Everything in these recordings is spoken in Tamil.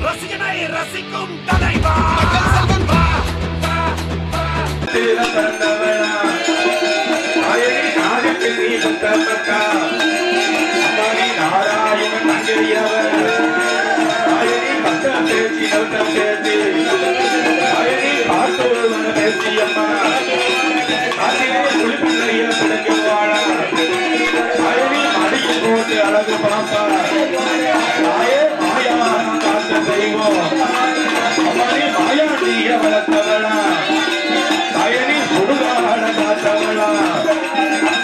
ரசிகனை ரசிக்கும் தலைவா நாராயணன் அங்கிரியவர் பேசியம்மா போட்டு அழகு பாப்பா மாயான காத்த தெய்வம் அம்மாடி மாயாண்டிய வளர்த்தவளா அயனி சுடுகாட காத்தவளா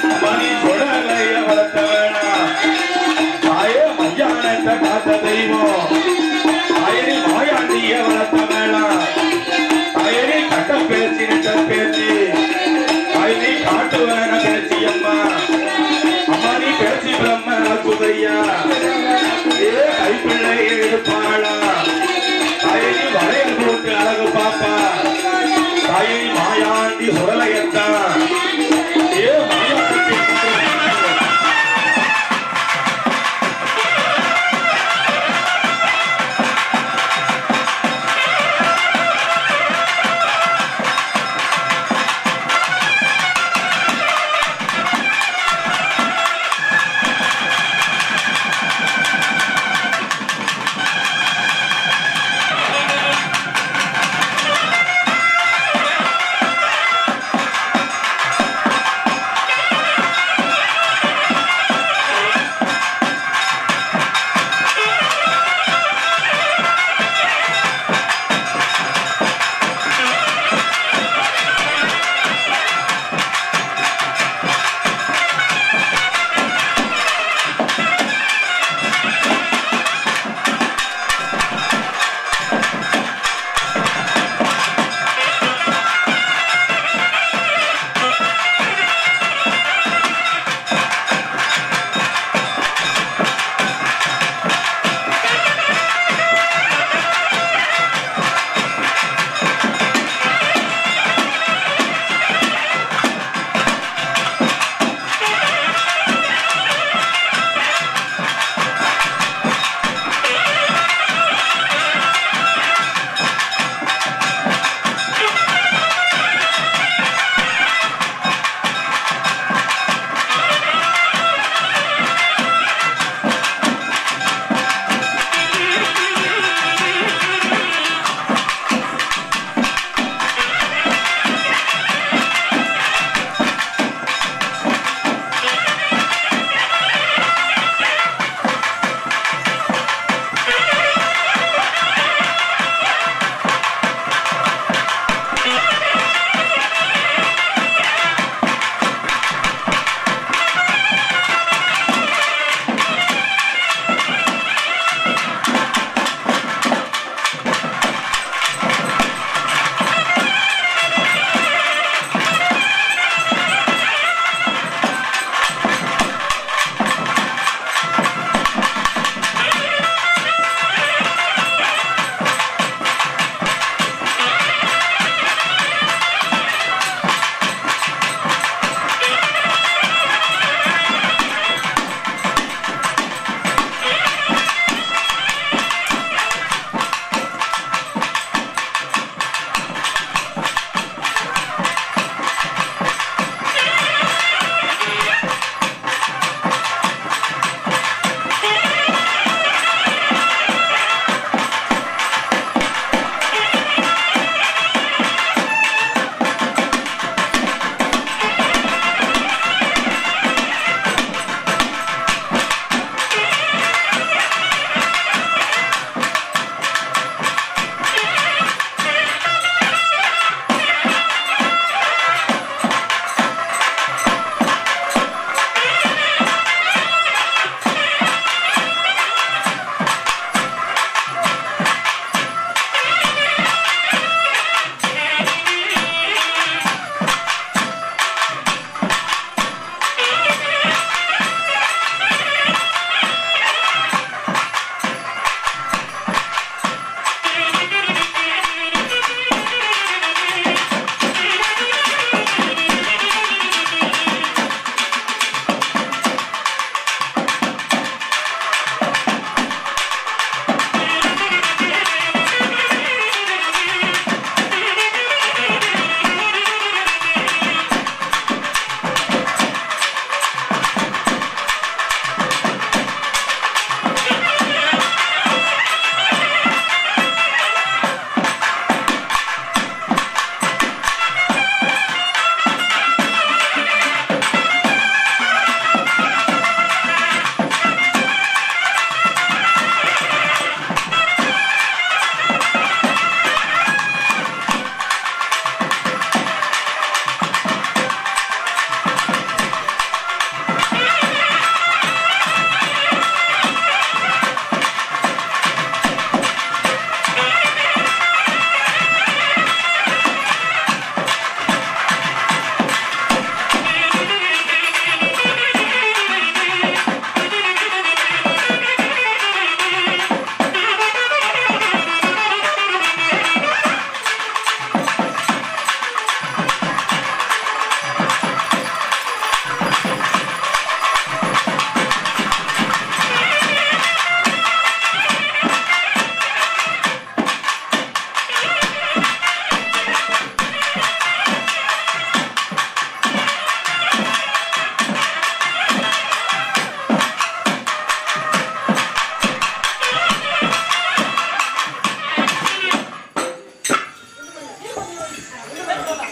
அம்மாடி கொடலைய வளர்த்தவளா தாயே மையானத்தை காத்த தெய்வம் அயனி மாயாண்டிய வளர்த்தவளா அயனி கட்ட பேச்சு நிட்ட பேச்சு அயனி காட்டுவன பேச்சு அம்மா அம்மாடி பேச்சு பிரம்ம குதையா கைப்பிள்ளை எடுப்பாளா அயனி வளையல் போட்டு அழகு பாப்பா அயனி மாயாண்டி சுடலையத்தான்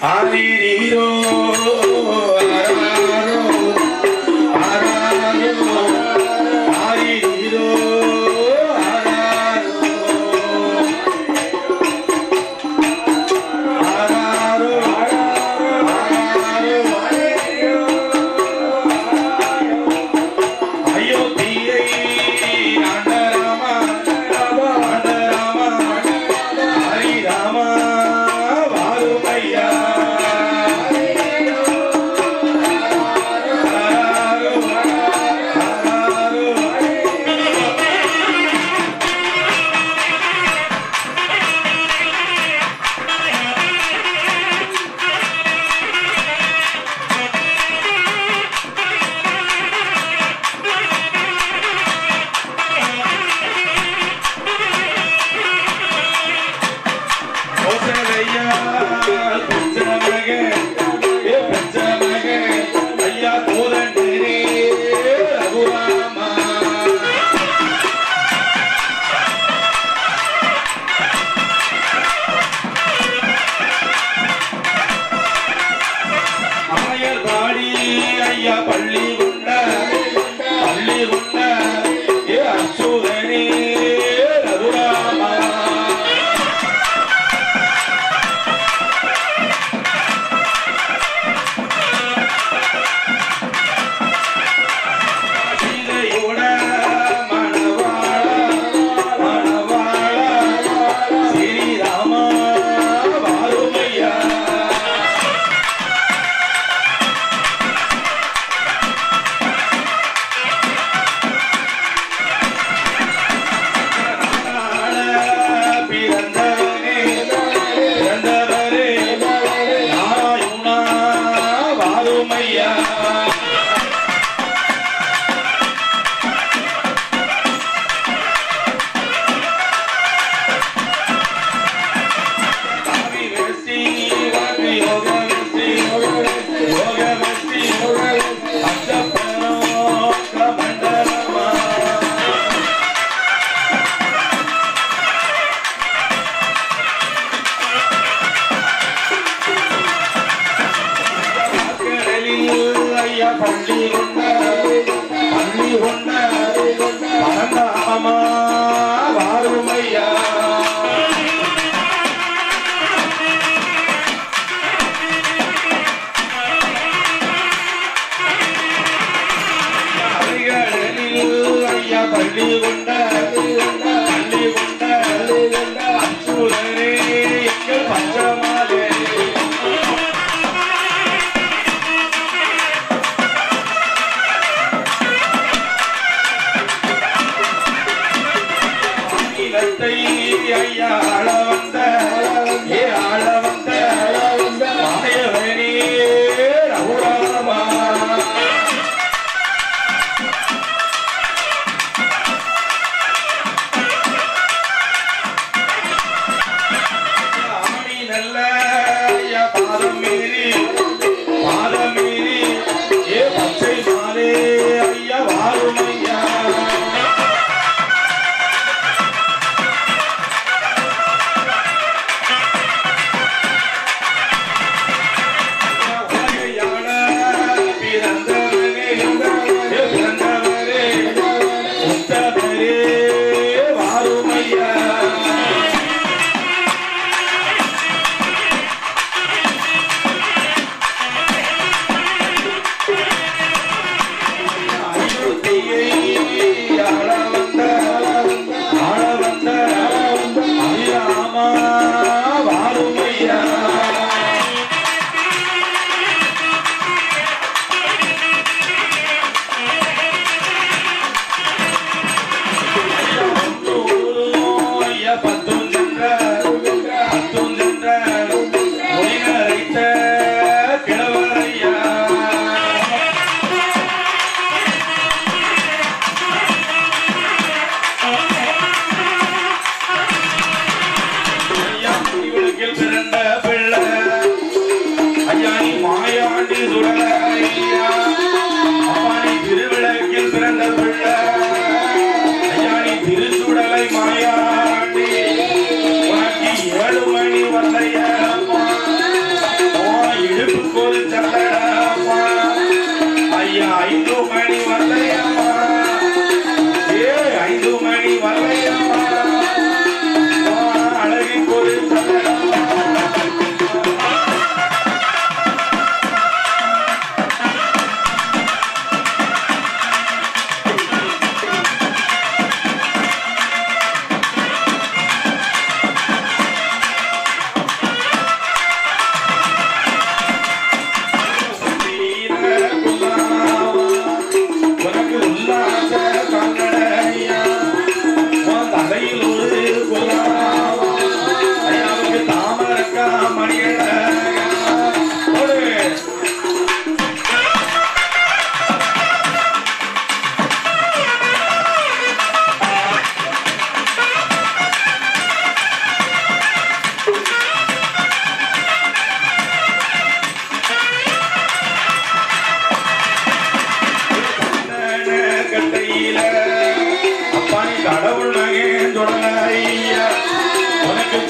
ஆதிரீரோ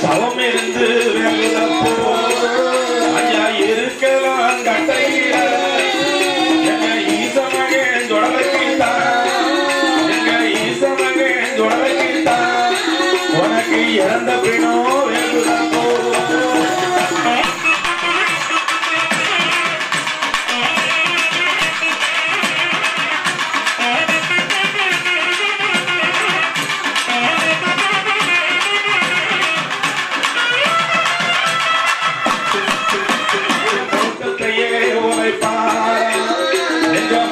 சவம் இருந்து வேகுதப்போ ஐயா இருக்கலாம் கட்டையில எங்க ஈசமகன் ஜொடலைக்கிட்டான் எங்க ஈசமகன் ஜொடலைக்கிட்டான் உனக்கு இறந்த பினோ வேகுதப்போ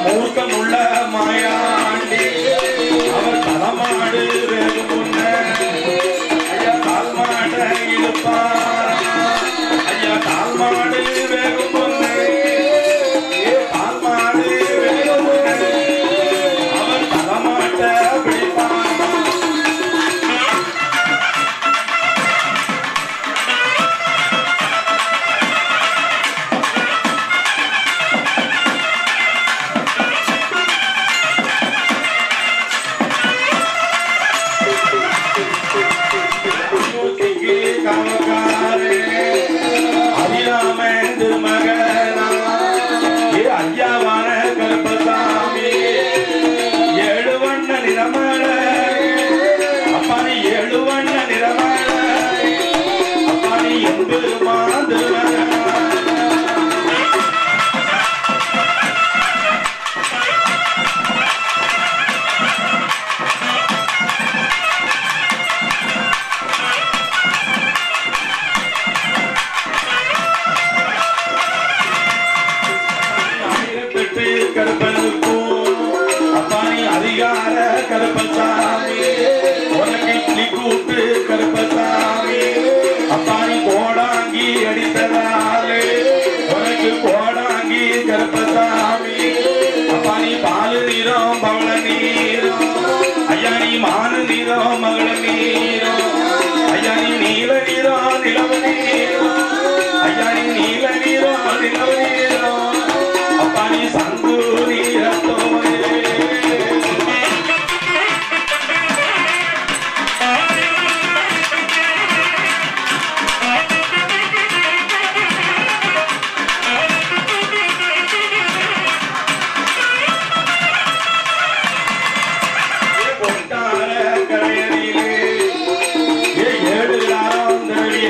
மூர்க்கமுள்ள மாயாண்டி அவர் தலமாடு வேகும் முன்ன ஐயா தாழ்மாட இழுப்பார் ஐயா தாழ்மாடு வேகும் முன்ன தாழ்மாடு வேகும் முன்ன அவர் தலமாட்ட பிடிப்பார் ஐயாவான கருப்பசாமி ஏழு வண்ண நிறமழ அப்பானி ஏழு வண்ண நிறமழ அப்பானி என்பது மாது கருப்பனுக்கும் அப்பானி அதிகார கருப்பசாமி உனக்கு இட்லி கூட்டு கருப்பசாமி அப்பானி கோடாங்கி அடித்ததாலே உனக்கு கோடாங்கி கருப்பசாமி அப்பானி பாலு நீரம் பவள நீரம் ஐயா நீ மானு நீரம் மகள நீரம் ஐயா நீ நீல நீரம் நிலவு நீரம் ஐயா நீ நீல நீரம் நிலவு நீரம் அப்பானி சங்கூரி ரத்தோரே பொட்டார கரையரிலே ஏழு காலம் தழிய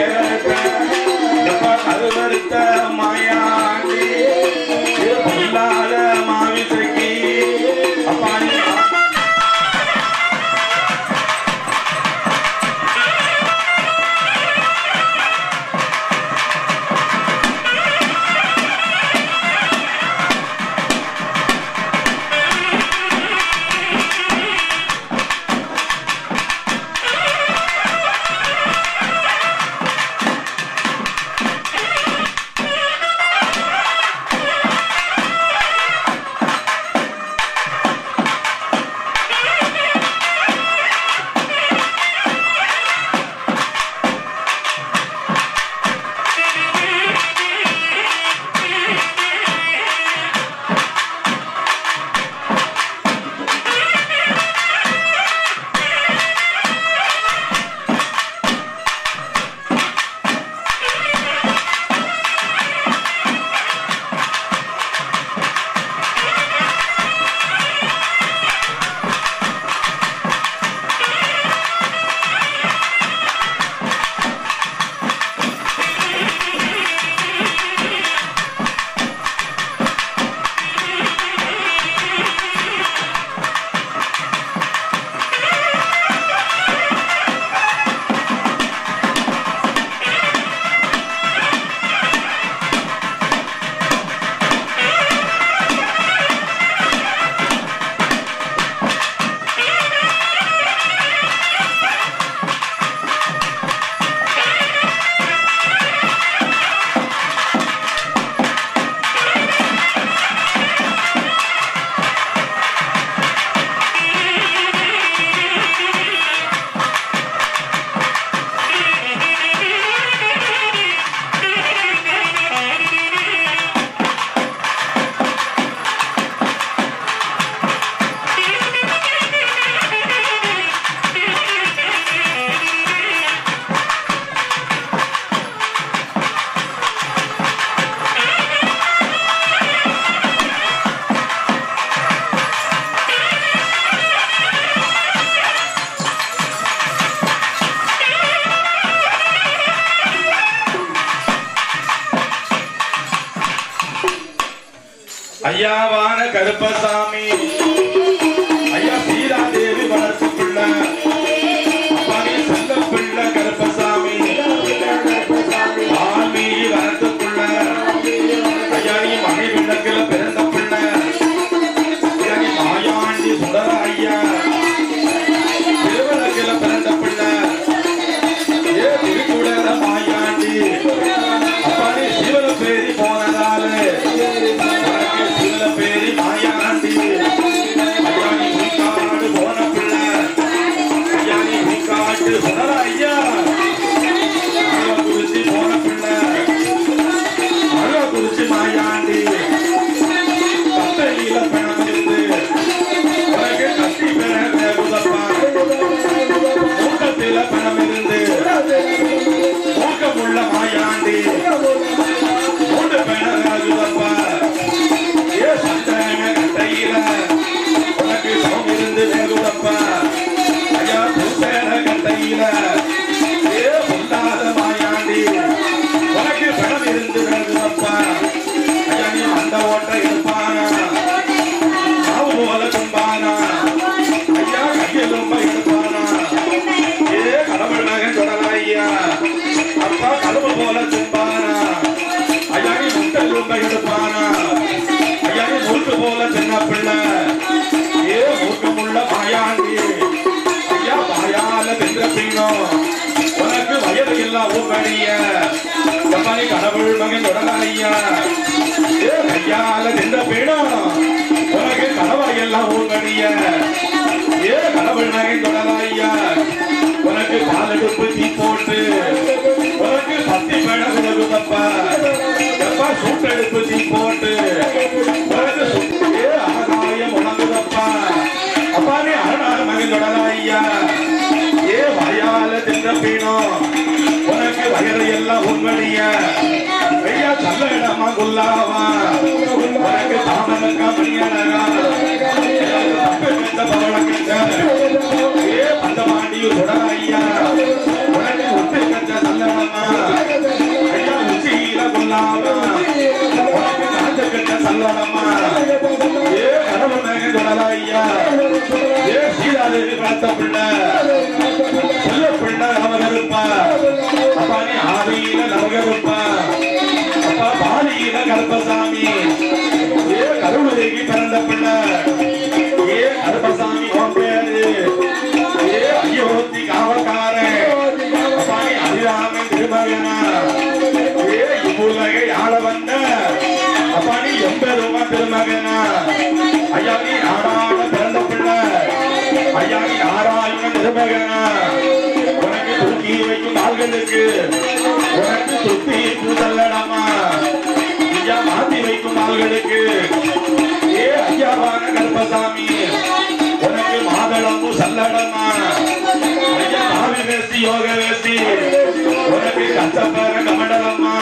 ஐயாவான கருப்பசாமி ஐயா சீராதேவி வளர்த்து பிள்ளை அப்பானி செல்ல பிள்ளை கருப்பசாமி ஆல்மீகி வளர்த்து பிள்ளை ஐயா நீ மணி விளக்குல பிறந்த பிள்ளை ஐயா நீ மாயாண்டி சுடர ஐயா திருவிளக்குல பிறந்த பிள்ளை ஏ திருக்குடல மாயாண்டி அப்பானி சிவல பேரி போனதால பேரி மாயாண்டி ஐயானி உள்காடு போன பிள்ளை ஐயானி உள்காட்டு சுடர ஐயா அருவ குறிச்சி போன பிள்ளை அருவ குறிச்சி மாயாண்டி கத்தையில பணம் இருந்து உனக்கு கத்தி பெற வேகுதப்பா மூக்கத்தில பணம் இருந்து மூக்கமுள்ள மாயாண்டி மூண்டு பெண வேகுதப்பா உனக்கு சமம் இருந்து வேகுதப்பா ஐயா புசேன கட்டையில ஏ பொல்லாத மாயாண்டி உனக்கு பணம் இருந்து வேகுதப்பா ஐயா நீ அந்த ஓட்டை எடுப்பானா நாவு போல தும்பானா ஐயா கையெலும்ப எடுப்பானா ஏ கடவுள் மகன் தொடரா ஐயா அப்பா கழுவு போல தும்பானா ஐயா நீ முட்டெலும்ப எடுப்பானா மூக்கு போல சின்ன பிள்ளை ஏ மூக்கமுள்ள மாயாண்டி ஐயா மாயால தின்ற பீனோ உனக்கு வயது இல்லா ஊக்கடிய எப்பனி கடவுள் மகன் தொடரா ஐயா ஏ கையால தின்ற பீனோ உனக்கு கடவுள் எல்லாம் ஊக்கடிய ஏ கடவுள் மகன் தொடரா ஐயா உனக்கு காலெடுப்பு தீ போட்டு உனக்கு பத்தி பேட விலகுதப்பா எப்பா சூட்டெடுப்பு தீ போட்டு ஆகாயம் உணங்குதப்பா அப்பா நீ அரணாக மகன் தொடரா ஐயா ஏ வயால தின்ற பீனோ உனக்கு வயது எல்லாம் உண்மடிய ஐயா நல்ல இடமா குல்லாவா உனக்கு தாமனக்கா மணியழகா தப்பு கெட்ட பவள கெட்ட ஏ அந்த மாண்டியும் தொடரா ஐயா உனக்கு ஒத்து கெட்ட நல்லடமா ஐயா உச்சியில குல்லாவா உனக்கு காஞ்ச கெட்ட நல்லடமா ஏ கடவுள் மகன் தொடரா ஐயா ஏ சீதாதேவி வளர்த்த பிள்ளை செல்ல பிள்ளை நமகருப்பா அப்பா நீ ஆதியில நமகருப்பா அப்பா பாலியில கருப்பசாமி ஏ கருவறைக்கு பிறந்த பிள்ளை ஏ கருப்பசாமி உன் பேரு ஏ அயோத்தி காவக்காரன் அப்பா நீ அதிராமன் திருமகனா ஏ இவ்வுலகை ஆள வந்த அப்பா நீ எம்பெருமா திருமகனா ஐயா நீ நாடாட பிறந்த பிள்ளை ஐயா நீ நாராயண திருமகனா உனக்கு தூக்கி வைக்கும் ஆள்களுக்கு உனக்கு துத்தி கூதல்லடமா ஐயா மாத்தி வைக்கும் ஆள்களுக்கு ஏ ஐயாவான கருப்பசாமி உனக்கு மாதளமும் சல்லடமா ஐயா ஆவி வேசி யோக வேசி உனக்கு கச்சப்பர கமண்டலம்மா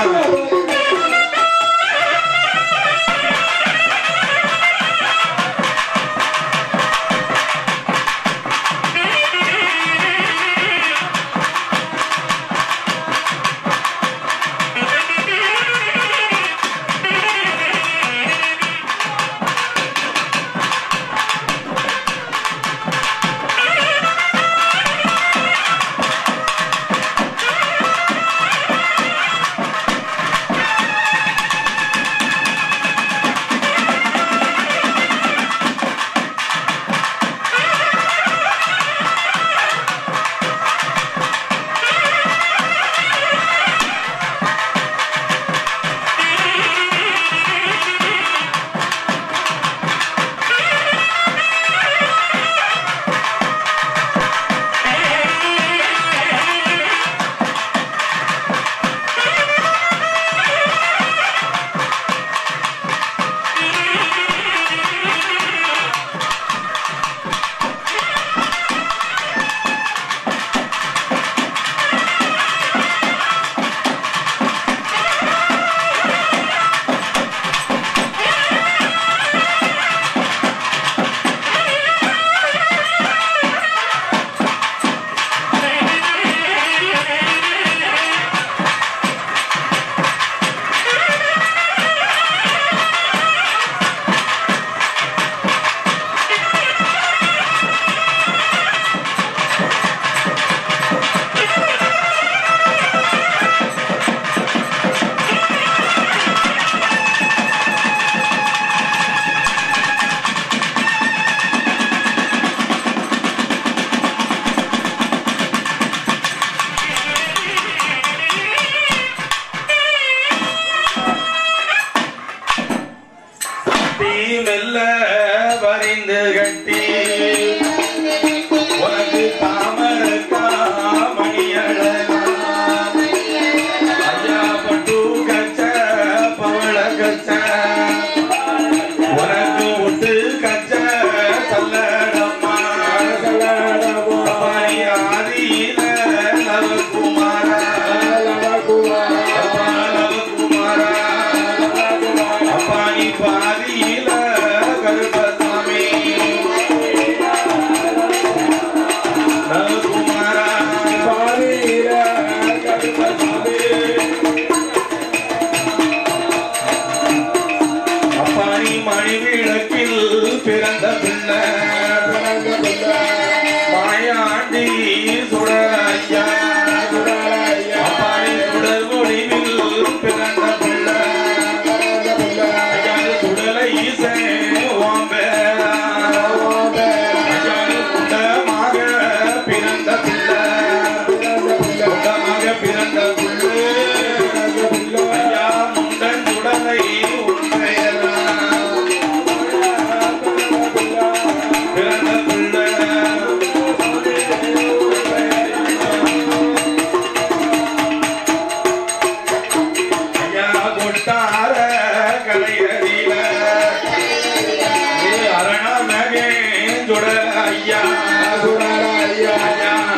ஐயா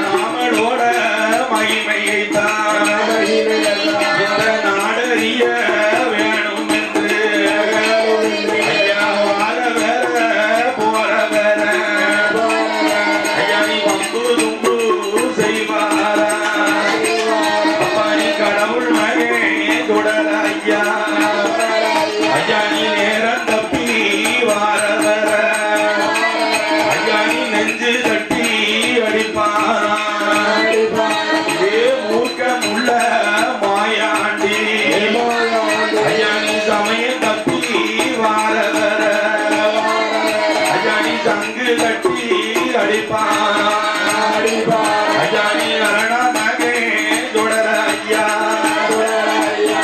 நாமளோட மகிமையை தான் இந்த நாடறிய வேணும் என்று ஐயா வார வேற போற வேற ஐயா நீ வம்பு தும்பு செய்வாரா அப்பா நீ கடவுள் மகே தொடர ஐயா ஐயா நீ நேரம் தப்பி வார வேற ஐயா நீ நெஞ்சு தட்டி அடிப்பாரா இதே மூக்கமுள்ள மாயாண்டி ஐயா நீ சமயம் தப்பி வார வேற ஐயா நீ சங்கு தட்டி அடிப்பாரா ஐயா நீ அரணா மகே தொடர ஐயா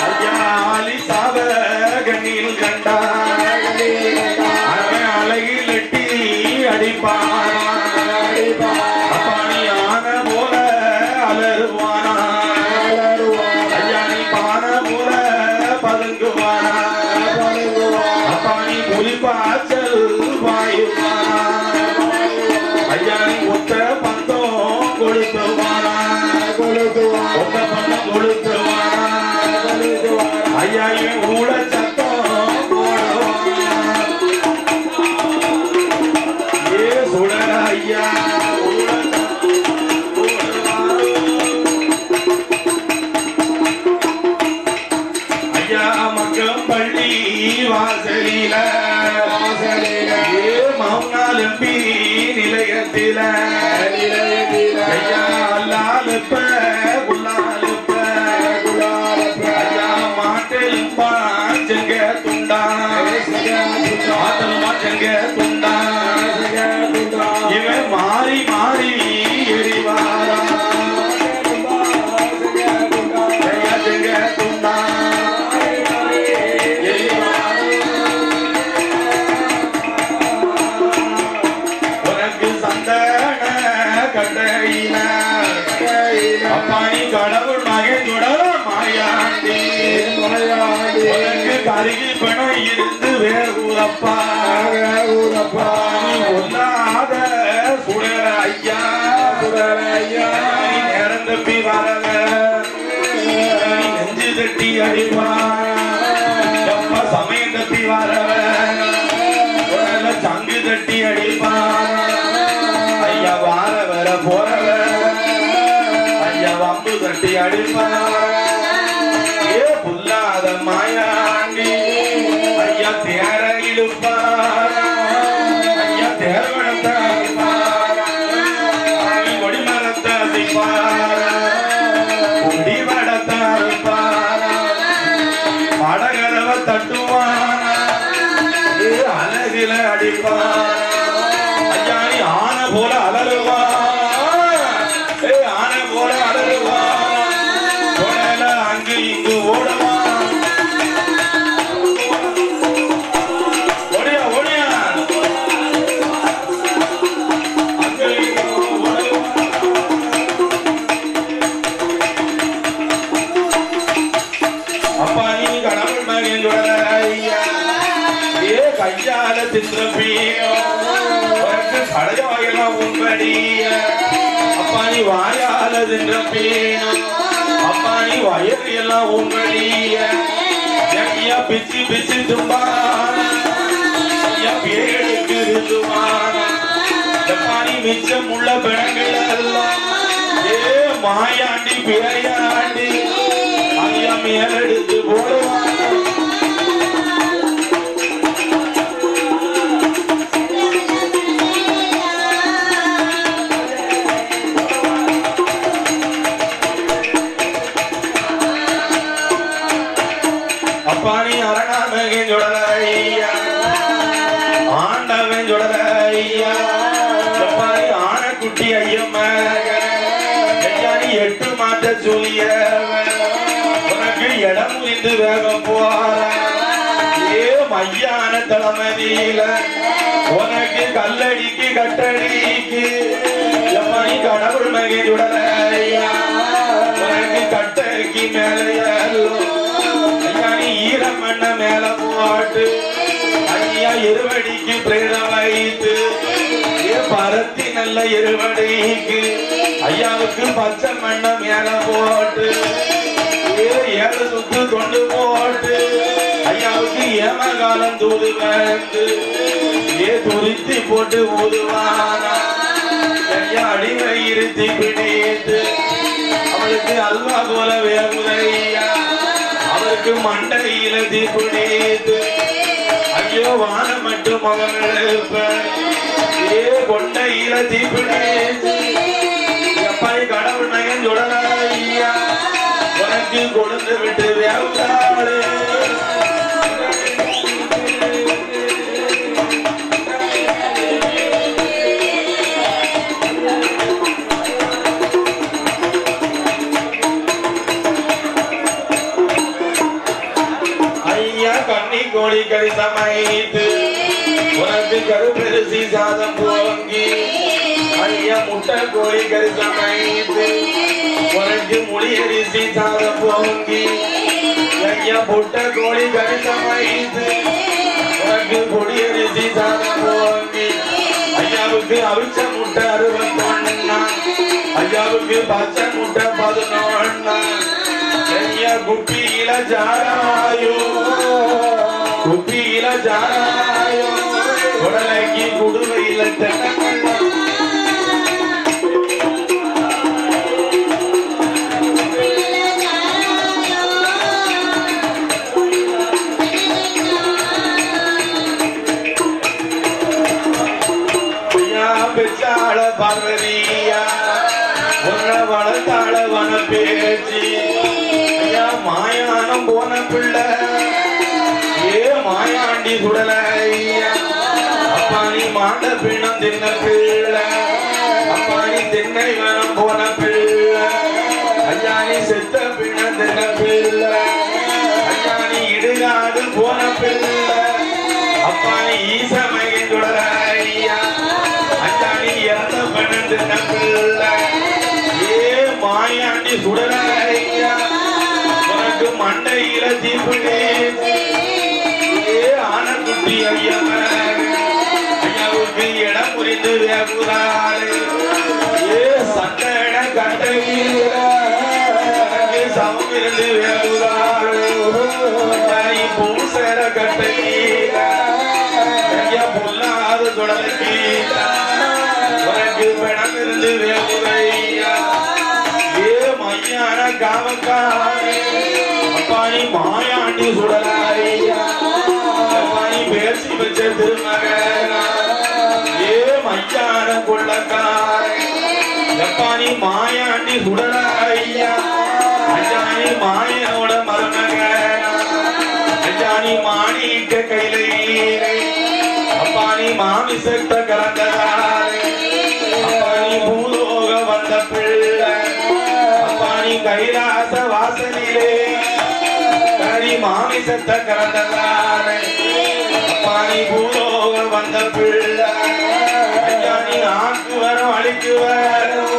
ஐயா ஆலி சாவ கண்ணில் கண்டா அழகில் எட்டி அடிப்பானா அப்பா நீ ஆன போல அலருவானா ஐயா நீ பான போல பதுங்குவானா அப்பா நீ புலிப்பாச்சல் வாயுவானா ஐயா நீ ஒத்த பந்தம் கொடுத்துவானா ஒத்த பந்தம் கொடுத்துவானா ஐயா இவன் ஊழ சத்தம் போடுவானா ஏ சுடர ஐயா ஐயா மக்கள் பள்ளி வாசலில ஏ மௌனாலம்பி நிலையத்தில ஐயா அல்லாலுப்ப குல்லாலுப்ப ஐயா மாட்டில் பாஞ்சங்க துண்டா மாட்டல் மாஞ்சங்க துண்டா இவன் மாறி மாறி எரிவாரா ஐயா செங்க துண்டா உனக்கு சந்தன கட்டையில அப்பா நீ கடவுள் மகன் தொடர மாயாண்டி உனக்கு கருகி பணம் இருந்து வேறூரப்பா நீ ஒல்லாத சுடர ஐயா நீ நேரம் தப்பி வரல நீ நெஞ்சு தட்டி அடிப்பா எப்பா சமயம் தப்பி வரவ சங்கு தட்டி அடிப்பா ஐயா வார வர போறவ ஐயா வம்பு தட்டி அடிப்பா ஏ புல்லாத மாயாண்டி ஐயா தேர இழுப்பா ஐயா தேர்வனத்தை கொடிமரத்தை குடிமடத்தை மடகரவ தட்டுவானா ஏ அழகில அடிப்பானா ஐயா நீ ஆன போல அலறுவா ஏ ஆன போல அலறுவா உடல அங்கு இங்கு ஓடுவா ஓடியா ஓடியா அங்கு இங்கு ஓடுவா அப்பா நீ கடவுள் மகன் தொடர ஐயா ஏ கையால தின்றப்பீனோ கடையாயெல்லாம் உன்படிய அப்பா நீ வாயால தின்றப்பீனோ அப்பா நீ வயது எல்லாம் உன்படிய ஐயா பிச்சு பிச்சு தும்பான ஐயா பேருக்கு இருந்துவான அப்பா நீ மிச்சம் உள்ள பிணங்கள் எல்லாம் ஏ மாயாண்டி பேயாண்டி ஐயா மேலெடுத்து போடுவான் அப்பா நீ அரணாமகன் தொடர ஐயா ஆண்டவன் தொடர ஐயா அப்பா நீ ஆனக்குட்டி ஐயம்மா ஐயா நீ 8 மாட்ட சொல்லிய உனக்கு இடம் இருந்து வேகம் போற ஏ மையான தலைமதியில உனக்கு கல்லடிக்கு கட்டடிக்கு எப்பா நீ கடவுள் மகன் தொடர ஐயா உனக்கு கட்டைக்கு மேலையல்லோ ஈரமண்ண மேல போட்டு ஐயா இருவடிக்கு பிரேத வைத்து பரத்தின நல்ல இருவடைக்கு ஐயாவுக்கு பச்சை மண்ண மேல போட்டு 7 சுத்து கொண்டு போட்டு ஐயாவுக்கு ஏமகாலம் தூது வந்து துரித்தி போட்டு ஊதுவானா ஐயா அடிமை இருத்தி பிடித்து அவளுக்கு அல்வா போல வேகுதையா அவருக்கு மண்டையில தீப்பிடித்து ஐயோ வானம் மட்டும் மகன் கொண்டையில தீப்பிடித்து எப்பாடி கடவுள் நகன் சுடலையா உனக்கு கொடுத்து விட்டு வேவுதாளே கோழி கறி சமைத்து உனக்கு கருப்பெருசி சாதம் போங்கி ஐயா முட்டை கோழி கறி சமைத்து உனக்கு முடியரிசி சாதம் போங்கி ஐயா முட்டை கோழி கறி சமைத்து உனக்கு பொடியரிசி சாதம் போங்கி ஐயாவுக்கு அவிச்ச முட்டை 61 ஐயாவுக்கு பச்சை முட்டை 11 ஐயா குப்பியில ஜாராயோ குப்பியில ஜாராயோ உடலைக்கு குடுவையில பெற்றாள பார்வதியா உன்னை வளர்த்தாள வன பேச்சு ஐயா மாயானம் போன பிள்ளை மாயாண்டி சுடலையா அப்பாணி மாண்ட பிணம் தின்ன பிள்ளை அப்பாணி திண்ணை வனம் போன பிள்ளை ஐயாணி செத்த பிணம் தின்ன பிள்ளை ஐயாணி இடுகாடு போன பிள்ளை அப்பாணி ஈசமையை சுடலையா ஐயாணி இறந்த பிணம் தின்ன பிள்ளை மாயாண்டி சுடலையா உனக்கு மண்டையில தீப்பிடி ஆனக்குட்டி ஐயாவுக்கு இடம் புரிந்து வேகுதாளே சந்தன கட்டையில் சமம் இருந்து வேகுதாளே பூசேர கட்டையில் ஐயா பொல்லாத தொடர்ச்சி உனக்கு பிணம் இருந்து வேகுதையா மையான காமக்காரே அப்பாணி மாயாண்டி சுடலையா பேசி வச்ச திருமகனா மையான கொள்ளக்காரே எப்பாணி மாயாண்டி சுடலையா அஞ்சாணி மாயனோட மருமகனா அஞ்சாணி மாணிக்க கையிலே அப்பாணி மாமிசத்த கலந்ததாரே அப்பாணி பூலோக வந்த பிள்ளை அப்பாணி கைலாச வாசலிலே கரி மாமிசத்த கலந்ததாரே அப்பாணி பூலோக வந்த பிள்ளை ஐயாணி ஆக்கு வரும் அழிக்கு வரும்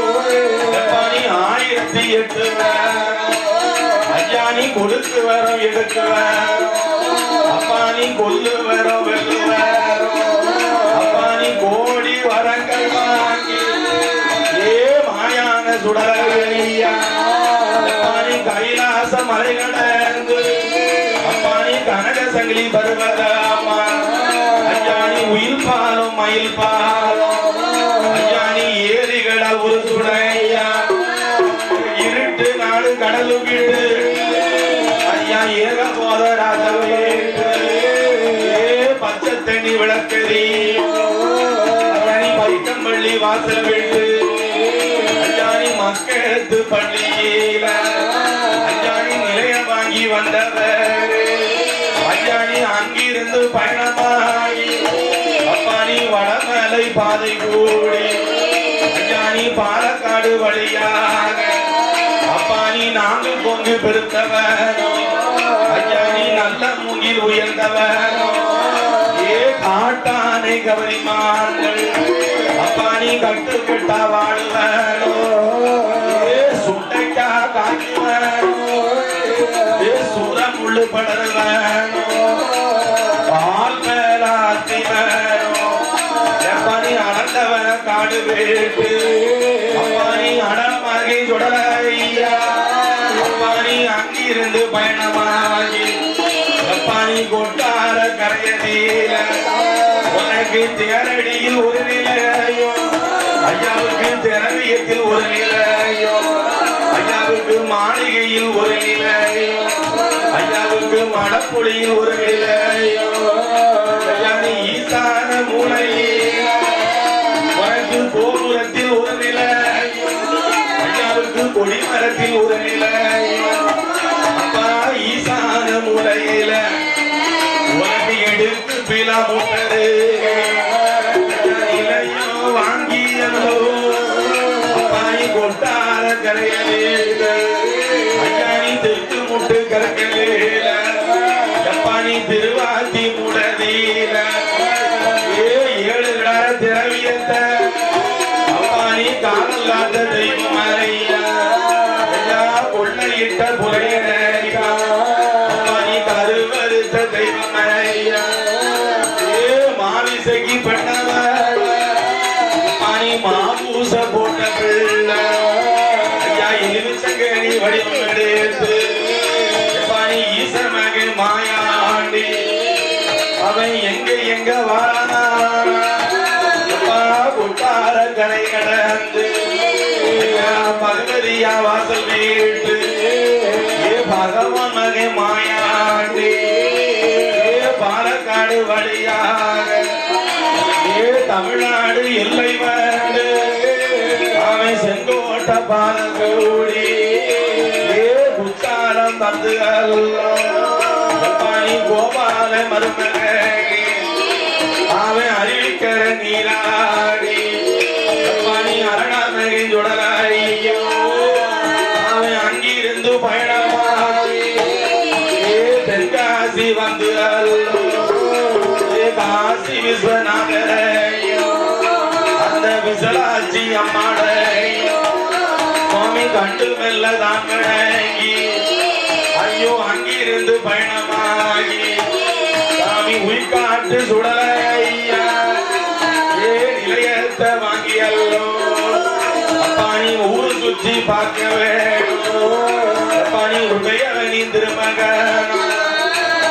அப்பாணி 1008 வரும் ஐயாணி கொடுக்கு வரும் எடுக்கு வரும் அப்பாணி கொல்லு வரும் வெல்லு வரும் அப்பாணி கோடி வரங்கள் வாங்கி மாயான சுடலையா அப்பாணி கைலாச மலை கடந்து அப்பாணி கனக சங்கிலி பருவதாமா ஐயாணி உயிர் பாலும் மயில் பாலும் ஐயாணி ஏரிகள ஒரு சுடையா இருட்டு நாடு கடலு விட்டு ஐயா ஏக போத ராஜவே பச்சை தண்ணி விளக்கறி பைக்கம்பள்ளி வாசல் விட்டு ஐயாணி மக்களுக்கு பள்ளியில ஐயாணி நிலைய வாங்கி வந்தவர் ஐயாணி அங்கிருந்து பயணமாகி அப்பாணி வடமலை பாதை கூடி ஐயாணி பாலக்காடு வழியாக அப்பாணி நாங்கள் கொண்டு பெருத்தவனோ ஐயாணி நல்ல முகில் உயர்ந்தவனோ காட்டானை கவனிமார்கள் அப்பாணி கட்டுக்கிட்ட வாழ்வனோ சுண்டைக்கா காய்வனோ சூரம் உள்ளு படர்வனோ பால் மேலாத்திவனோ எப்பனி அளந்தவன காடு வேட்டு அப்பானி அடமாகி சுடலையா அப்பானி அங்கிருந்து பயணமாகி அப்பானி கொட்டார கரையடியில உனக்கு தேரடியில் ஒரு நிலையோ ஐயாவுக்கு திரவியத்தில் ஒரு நிலையோ ஐயாவுக்கு மாளிகையில் ஒரு நிலையோ ஐயாவுக்கு மடப்புளியில் ஒரு நிலையோ ஈசான மூலையில் உனக்கு கோபுரத்தில் ஒரு நிலையோ ஐயாவுக்கு கொடிமரத்தில் ஒரு நிலையோ அப்பா ஈசான மூலையில உனக்கு எடுத்து பிலா முட்டரு நிலையோ வாங்கியல்லோ அப்பானி கொட்டார கரையலேல ஐயானி தெற்கு முட்டு கரையலேல அப்பானி திருவாத்தி முடதீல ஏழு கிடார திரவியத்த அப்பானி காணலாத தெய்வம் ஐயா ஐயா கொள்ளையிட்ட புலையனையா அப்பானி கருவறுத்த தெய்வம் ஐயா மாவிசைக்கு பண்ணவர் அப்பானி மாபூச போட்ட பிள்ளை ஐயா எலுமிச்சங்கனி வடிவம் எடுத்து அப்பானி ஈசன் மகன் மாயாண்டி அவன் எங்க வாரானா அப்பா கொட்டார கரை கடந்து பகவதியா வாசல் வீட்டு பகவான் மகன் மாயாண்டி பாலக்காடு வழியாக தமிழ்நாடு எல்லை வந்து அவன் செங்கோட்ட பாலகூடி குச்சாலம் வந்து அப்பானி கோபால மருமகி அவன் அறிவிக்கிற நீராடி அப்பானி அரணாமகி சுடலையோ அவன் அங்கிருந்து பயணமாகி தென்காசி வந்து காசி விஸ்வநாதரையோ அந்த விசலாட்சி அம்மாடையோ சுவாமி கண்டு மெல்ல தான் வழங்கி ஐயோ அங்கிருந்து பயணமாகி சாமி உயிர்காட்டு சுடலையா நிலையத்தை வாங்கியல்லோ அப்பானி ஊர் சுற்றி பார்க்க வேணும் அப்பானி உதயவனி திருமகன்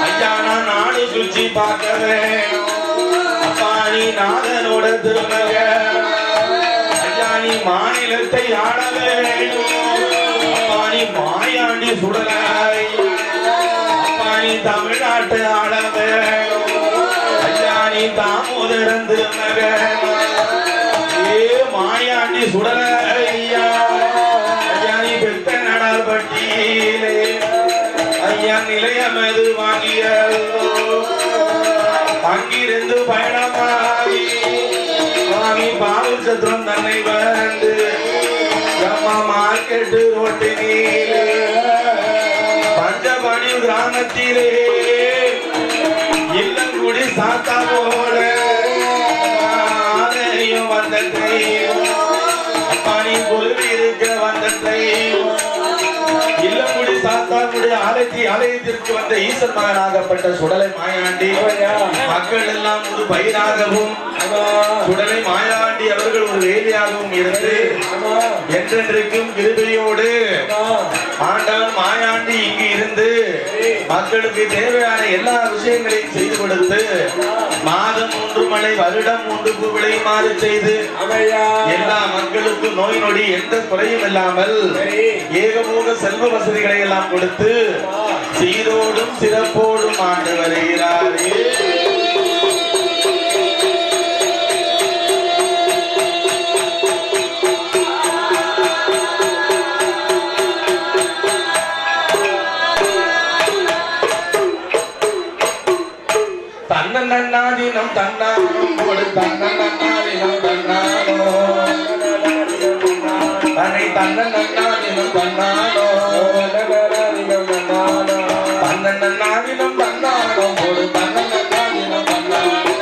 ஐயா நான் நாடு சுற்றி பார்க்க வேணும் அப்பானி நாதனோட திருமகன் ஐயா நீ மாநிலத்தை ஆட வேணும் அப்பானி மாயாண்டி சுடலை அப்பானி தமிழ்நாட்டு ஆட வேணும் ஐயா நீ தாமோதரன் திருமகன் மாயாண்டி சுடலை ஐயா நீ பெத்த நடார்பட்டியிலே ஐயா நிலையமது வாங்கியல்லோ அங்கிருந்து பயணமாகி சுவாமி பாவல் சத்திரம் தன்னை வந்து அம்மா மார்க்கெட்டு ரோட்டினிலே பஞ்சபடி கிராமத்திலே இல்லங்குடி சாத்தா போல ஆலயம் வந்த அப்பானி பொருள் இருக்க வந்த இல்லங்குடி சாத்தாங்குடி ஆலயத்திற்கு வந்த ஈசன் மகனாகப்பட்ட சுடலை மாயாண்டி மக்கள் எல்லாம் ஒரு பயிராகவும் சுடலை மாயாண்டி அவர்கள் ஒரு வேலியாகவும் இருந்து என்றென்றைக்கும் கிருபையோடு ஆண்டவன் மாயாண்டி இங்கு இருந்து மக்களுக்கு தேவையான எல்லா விஷயங்களையும் செய்து கொடுத்து மாதம் 3 மழை வருடம் 3 பூ விளையுமாறு செய்து எல்லா மக்களுக்கும் நோய் நொடி எந்த குறையும் இல்லாமல் ஏகபோக செல்வ வசதிகளை எல்லாம் கொடுத்து சீரோடும் சிறப்போடும் ஆண்டு வருகிறாரே. தன்னன்னாதினம் தன்னாலும் கொடு தன்னன்னாதினம் தன்னாலோ தன்னை தன்னன்னாதினம் தன்னாலோ தன்னன்னாதினம் தன்னாலோ கொடு தன்னன்னாதினம் தன்னாலோ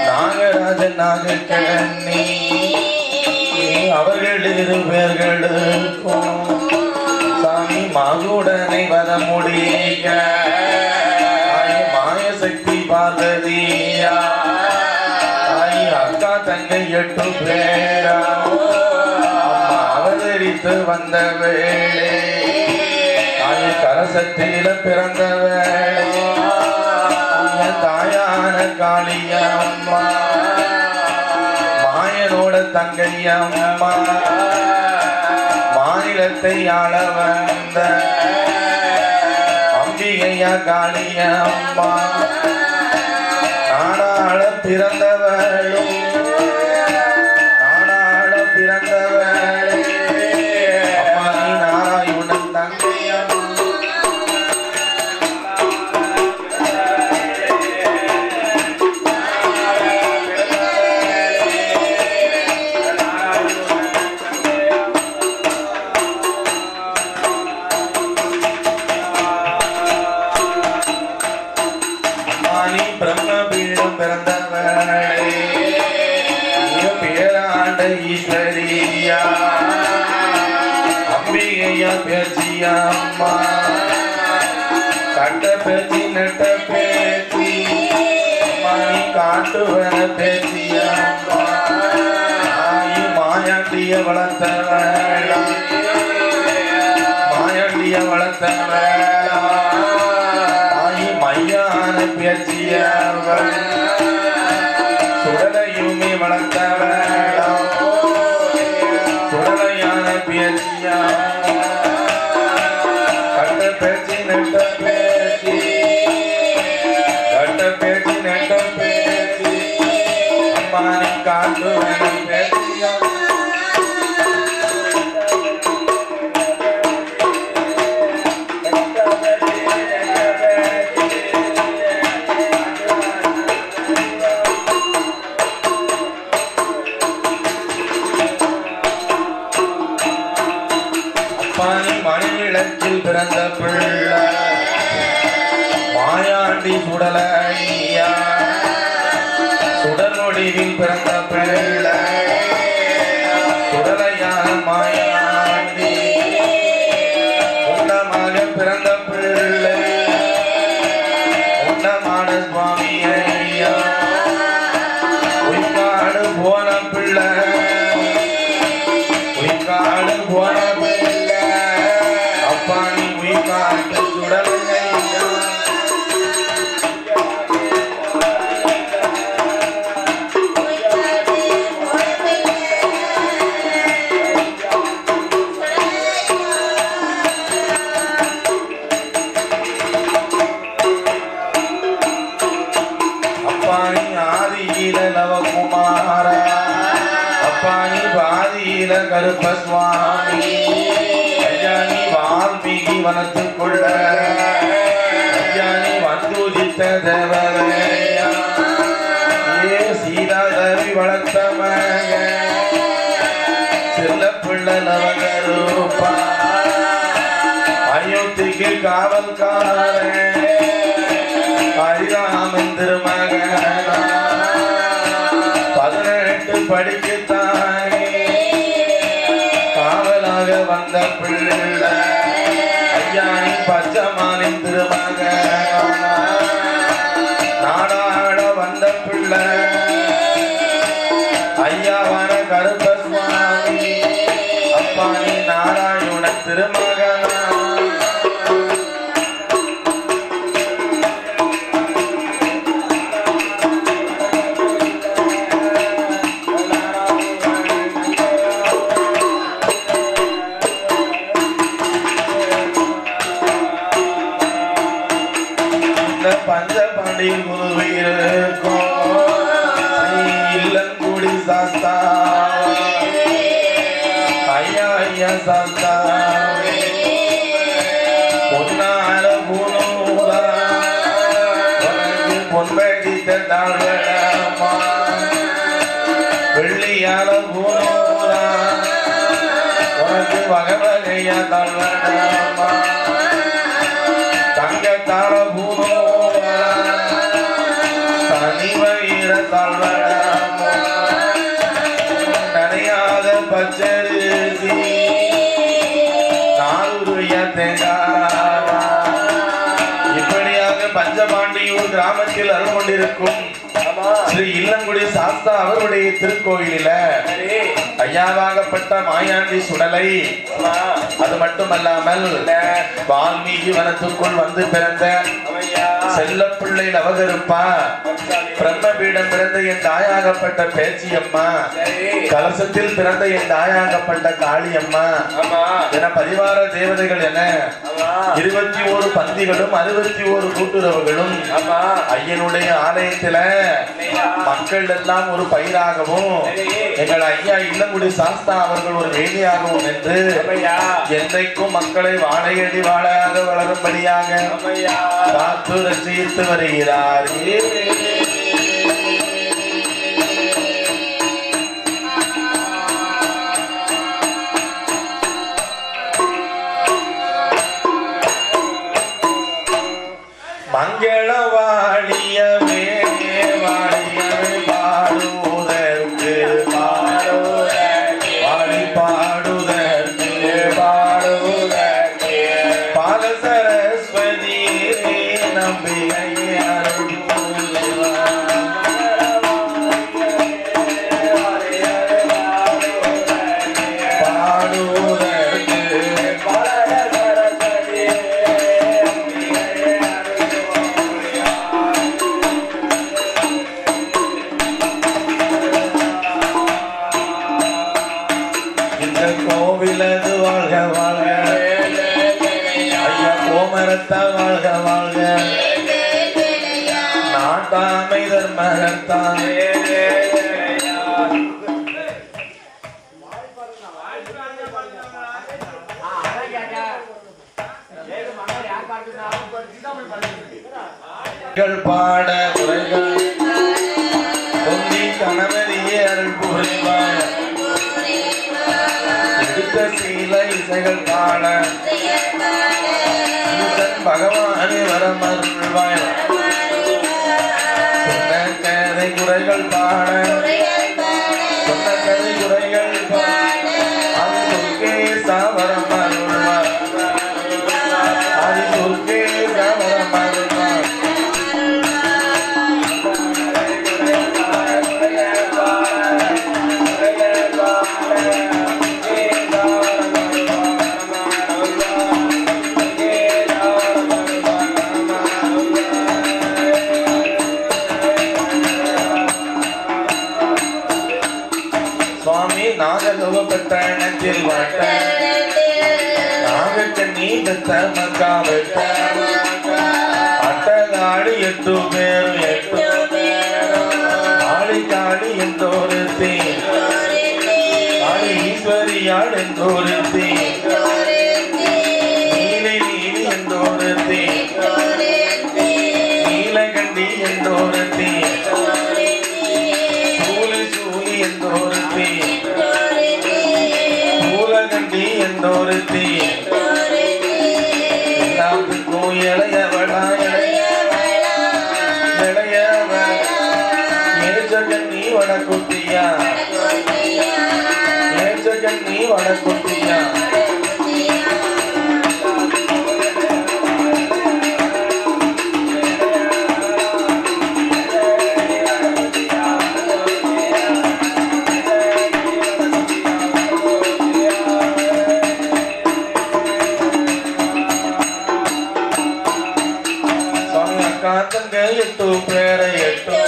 நாகராஜன் நாகக்கண்ணி அவர்கள் இருவர்களுக்கும் சாமி மாகுடனை வர முடிய மாயசக்தி பார்வதியா அக்கா தங்கை 8 பேரா அவதரித்து வந்த வேளை கரசத்தில பிறந்த வேளை தாயான காளியம்மா மாயனோட தங்கையம்மா மாநிலத்தை ஆள வந்த அம்பிகையா காளியம்மா நாடாள பிறந்தவளும் நாடாள பிறந்தவளே அம்மா நீ நாராயுடன் தங்கையம்மா ஈஸ்வரியா அம்பிகையா பேச்சியம்மா கட்ட பேச்சி நட்ட பேச்சி மணி காட்டுவன பேச்சியம்மா மாயாண்டிய வளர்த்தவளா மாயாண்டிய வளர்த்தவளா மையான பேச்சியவள் சுடலையுமே வளர்த்தவளா சுடலையான பேச்சியா கட்ட பேச்சி நட்ட பேச்சி கட்ட பேச்சி நட்ட பேச்சி அம்மானி காட்டுவன பேச்சியா மணிவிளக்கில் பிறந்த பிள்ளை மாயாண்டி சுடலையா சுடர்நொடிவில் பிறந்த பிள்ளை சுடலையான மாயாண்டி உண்டமாக பிறந்த பிள்ளை உண்டமான சுவாமி ஐயா உயிர்காடு போன பிள்ளை உயிர்காடு போன பாணி உயிர்காட்டு சுடலையா அப்பாணி ஆதியில நவகுமார அப்பாணி பாதியில கருப்பசுவாமி வால்மீகி வனத்துக்குள்ள ஐயானி வந்துதித்த தேவரையா ஏ சீதாதேவி வளர்த்த மக செல்ல பிள்ளை நவகரூபா அயோத்திக்கு காவல்காரன் ஹரிராமன் திருமகனா 18 படிக்கத்தானே காவலாக வந்த பிள்ளை ஐயானி பச்சமானின் திருமகனா நாடாட வந்த பிள்ளை ஐயாவான கருப்பசுவாமி அப்பானி நாராயண திருமகனா பஞ்சபாண்டி குருவிருக்கும் இல்லங்குடி சாஸ்தா சாந்தா பொன்னால பூனூரா உனக்கு பொன்படித்த தாழ்வடமா வெள்ளியால பூனூரா உனக்கு வகை வகையா தாழ்வடமா தங்கத்தால பூனூரா தனி வயிற தாழ்வடமா நனையாத பச்சரிசி இப்படியாக பஞ்சபாண்டியூர் கிராமத்தில் அருள் கொண்டிருக்கும் ஸ்ரீ இல்லங்குடி சாஸ்தா அவருடைய திருக்கோயிலில ஐயாவாகப்பட்ட மாயாண்டி சுடலை அது மட்டுமல்லாமல் வால்மீகி வனத்துக்குள் வந்து பிறந்த செல்ல பிள்ளை நவகருப்பா பிரம்மபீடம் பிறந்த என் தாயாகப்பட்ட பேச்சியம்மா கலசத்தில் பிறந்த என் தாயாகப்பட்ட காளியம்மா என பரிவார தேவதைகள் என 21 பந்திகளும் 61 கூட்டுறவுகளும் ஐயனுடைய ஆலயத்தில மக்கள் எல்லாம் ஒரு பயிராகவும் எங்கள் ஐயா இல்லங்குடி சாஸ்தா அவர்கள் ஒரு வேலியாகவும் என்று என்றைக்கும் மக்களை வாழையடி வாழையாக வளரும்படியாக காத்து ரசித்து வருகிறார். மங்கள வாழியவே வாழியவே பாடுவதற்கு வாழி பாடுவதற்கு பால சரஸ்வதி நம்பிக்கையே அருள் கோவிலது வாழ்க வாழ்க ஐயா கோமரத்தா வாழ்க வாழ்க நாட்டாமை தர்மகர்த்தான் பாட உரைகள் பொங்கி கணவரியே அருள் புரிவாய் சீல இசைகள் பாட பகவானே வரமருள்வாய் சொன்ன கதை குறைகள் பாட சொன்ன கதை குறைகள் அது துர்க்கே சாவரமருள்வாய் அது துர்க்கே சாவரமருள்வாய் நாகலோகத்தில் வட்ட நாகக்கண்ணி பெற்ற மக்காவிட்ட அட்டகாடி 8 பேரும் 8 ஆளி காடி என்றொரு தீ ஆளி ஈஸ்வரியாள் என்றொரு தீ நீலை நீலி என்றொரு தீ நீலகண்டி என்றொரு தீ சூலி சூலி என்றொரு தீ பூலகண்டி என்றொரு தீ எல்லாத்துக்கும் இளையவளா இளையவ ஏஜகண்ணி வடக்குட்டியா ஏஜகண்ணி வடக்குட்டியா காத்தங்க 8 பேரை 8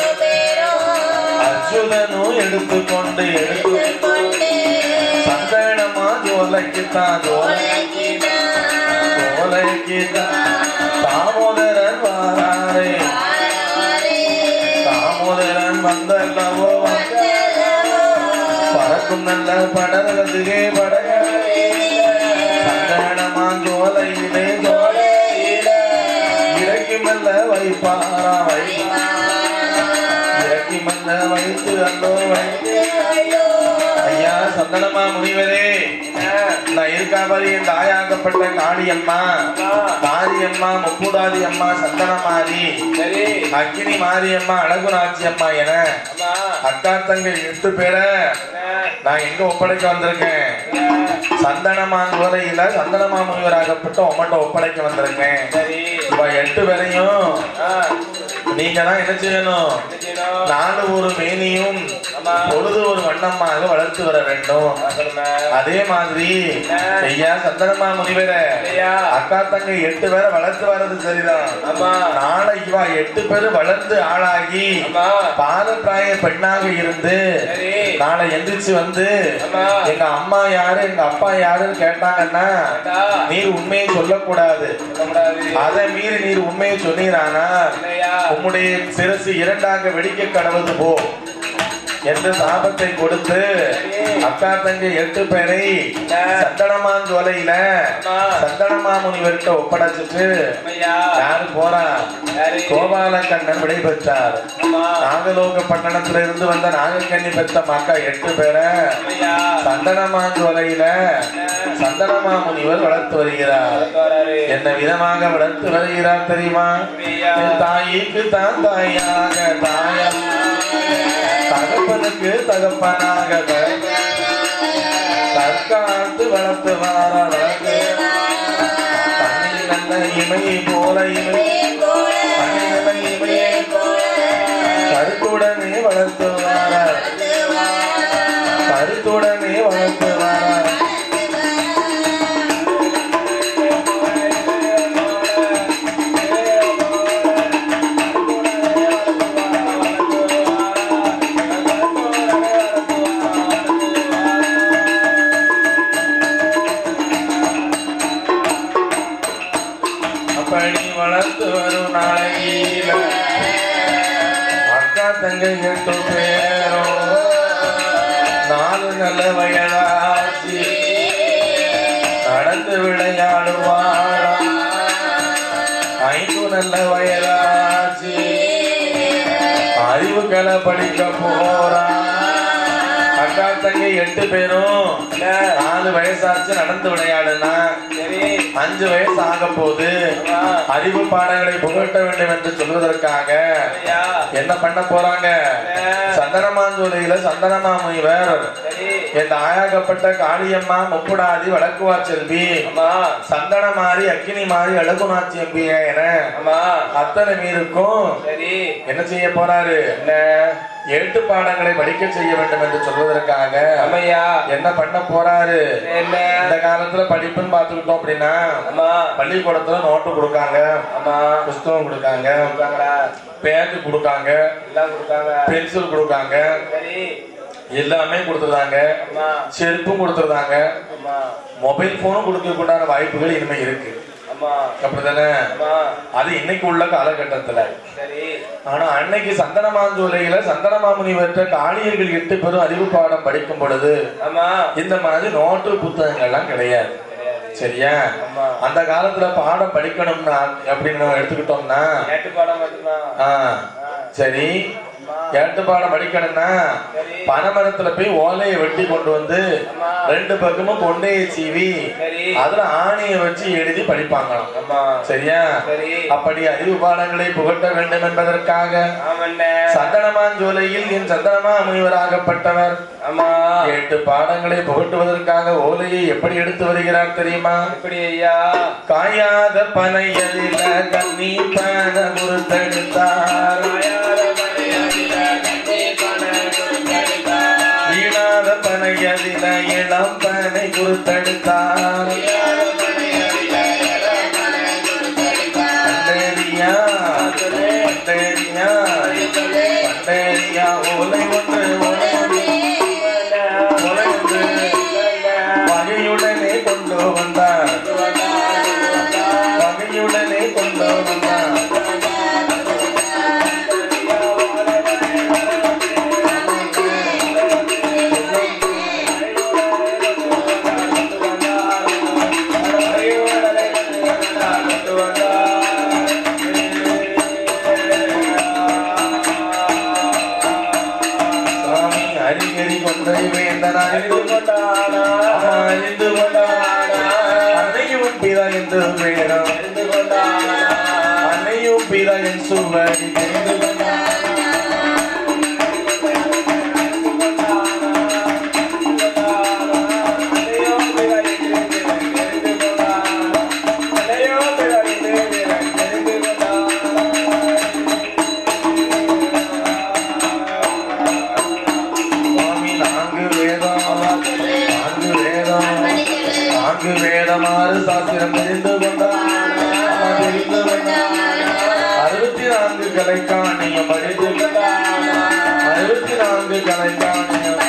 அர்ஜுனனும் எடுத்துக்கொண்டு சந்தனமா ஜோலைக்குத்தான் தாமோதரன் வாராரே தாமோதரன் வந்தல்லவோ பறக்கும் நல்ல படலதுகே படக சந்தனமாஞ்சோலையிலே இறக்கி மெல்ல வைப்பாரா இறக்கி மெல்ல வைத்து அல்லோ வைத்து ஐயா சந்தனமா முனிவரே நான் இருக்காபதி என் தாயாகப்பட்ட காளியம்மா மாரியம்மா முப்புடாதி அம்மா சந்தனமாரி அக்கினி மாரியம்மா அழகுநாச்சி அம்மா என அக்கா தங்கை 8 பேரை நான் எங்க ஒப்படைக்க வந்திருக்கேன் சந்தனமாங்கோலையில சந்தனமா முனிவராகப்பட்ட உம்மட்ட ஒப்படைக்க வந்திருக்கேன் 8 பேரையும் நீங்க தான் என்ன செய்யணும் நாலு ஒரு மேனியும் பொழுது ஒரு வண்ணமாக வளர்த்து வர வேண்டும் அதே மாதிரி ஐயா சந்தனமா முனிவர அக்கா தங்கை 8 பேரை வளர்த்து வர்றது சரிதான் நாளை இவா 8 பேரு வளர்ந்து ஆளாகி பாதப்பிராய பெண்ணாக இருந்து நாளை எந்திரிச்சு வந்து எங்க அம்மா யாரு எங்க அப்பா யாருன்னு கேட்டாங்கன்னா நீர் உண்மையை சொல்லக்கூடாது அதை மீறி நீர் உண்மையை சொன்னீரானா உம்முடைய சிரசு 2ஆக வெடிக்க கடவுது போ என்ற சாபத்தை கொடுத்து அக்கா தங்கை 8 பேரை சந்தனமாஞ்சோலையில சந்தனமா முனிவர்கிட்ட ஒப்படைச்சிட்டு யாரு போறா கோபால கண்ணன் விடை பெற்றார் நாகலோக பட்டணத்துல இருந்து வந்த நாகக்கண்ணி பெற்ற மக்கா 8 பேரை சந்தனமாஞ்சோலையில சந்தனமா முனிவர் வளர்த்து வருகிறார் என்ன விதமாக வளர்த்து வருகிறார் தெரியுமா தாய்க்கு தான் தாயாக தாயா தகப்பனுக்கு தகப்பனாக தற்காத்து வளர்த்து வார தண்ணி நல்ல இமையை போல கருத்துடனே வளர்த்து வார கருத்துடனே வளர்த்து வார வளர்த்து வரும் நாளையில அக்கா தங்கை 8 பேரும் 4 நல்ல வயதாச்சு நடந்து விளையாடுவாரா 5 நல்ல வயதாச்சு அறிவுகளை படிக்க போறா அக்கா தங்கை 8 பேரும் 4 வயசாச்சு நடந்து விளையாடுனா 5 வயசு ஆக போது அறிவு பாடங்களை புகட்ட வேண்டும் என்று சொல்வதற்காக என்ன பண்ண போறாங்க சந்தனமாஞ்சோலையில சந்தனமா முனிவர் என் தாயாகப்பட்ட காளியம்மா முப்புடாதி வடக்குவா செல்வி சந்தன மாறி அக்கினி மாறி அழகுநாச்சி அம்பி என அத்தனை பேருக்கும் என்ன செய்ய போறாரு 8 பாடங்களை படிக்க செய்ய வேண்டும் என்று சொல்வதற்காக என்ன பண்ண போறாரு இந்த காலத்துல படிப்புன்னு பாத்துக்கிட்டோம் அப்படின்னா பள்ளிக்கூடத்துல நோட்டு கொடுக்காங்க புஸ்தகம் கொடுக்காங்க பேக்கு கொடுக்காங்க பென்சில் கொடுக்காங்க எல்லாமே கொடுத்துருந்தாங்க செருப்பும் கொடுத்துருந்தாங்க மொபைல் போனும் கொடுக்கக்கூடாத வாய்ப்புகள் இனிமே இருக்கு அப்படித்தானே அது இன்னைக்கு உள்ள காலகட்டத்துல ஆனா அன்னைக்கு சந்தனமாஞ்சோலையில சந்தனமாமுனிவற்ற காளியர்கள் 8 பேரும் அறிவு பாடம் படிக்கும் பொழுது இந்த மாதிரி நோட்டு புத்தகங்கள் எல்லாம் கிடையாது சரியா அந்த காலத்துல பாடம் படிக்கணும்னா அப்படின்னு நம்ம எடுத்துக்கிட்டோம்னா சரி ஏட்டு பாடம் படிக்கணும்னா பனைமரத்துல போய் ஓலையை வெட்டி கொண்டு வந்து 2 பக்கமும் கொண்டையை சீவி அதுல ஆணியை வச்சு எழுதி படிப்பாங்களாம் சரியா அப்படி அறிவு பாடங்களை புகட்ட வேண்டும் என்பதற்காக சந்தனமாஞ்சோலையில் என் சந்தனமா முனிவராகப்பட்டவர் 8 பாடங்களை புகட்டுவதற்காக ஓலையை எப்படி எடுத்து வருகிறார் தெரியுமா எப்படி ஐயா காயாத பனையலில கண்ணி பன குருத்தெடுத்தார் ஈழாத பனையலில இளம் பனை குருத்தெடுத்தார் பண்டேரியா பண்டேரியா ஓலை ஒன்று பகையுடனே கொண்டு வந்தார் பகையுடனே கொண்டு வந்தார் எரி கொன்றை வேந்தன் அறிந்து கொண்டானா அறிந்து கொண்டானா அன்னையும் பிதா என்று வேடம் அறிந்து கொண்டானா அன்னையும் பிதா என் சுவடி தெரிந்து கொண்டானா வேதமாறு சாஸ்திரம் தெரிந்து கொண்டான் 64 கலைக்காணியம் படித்து கொண்டான் 64 கலைக்காணியம்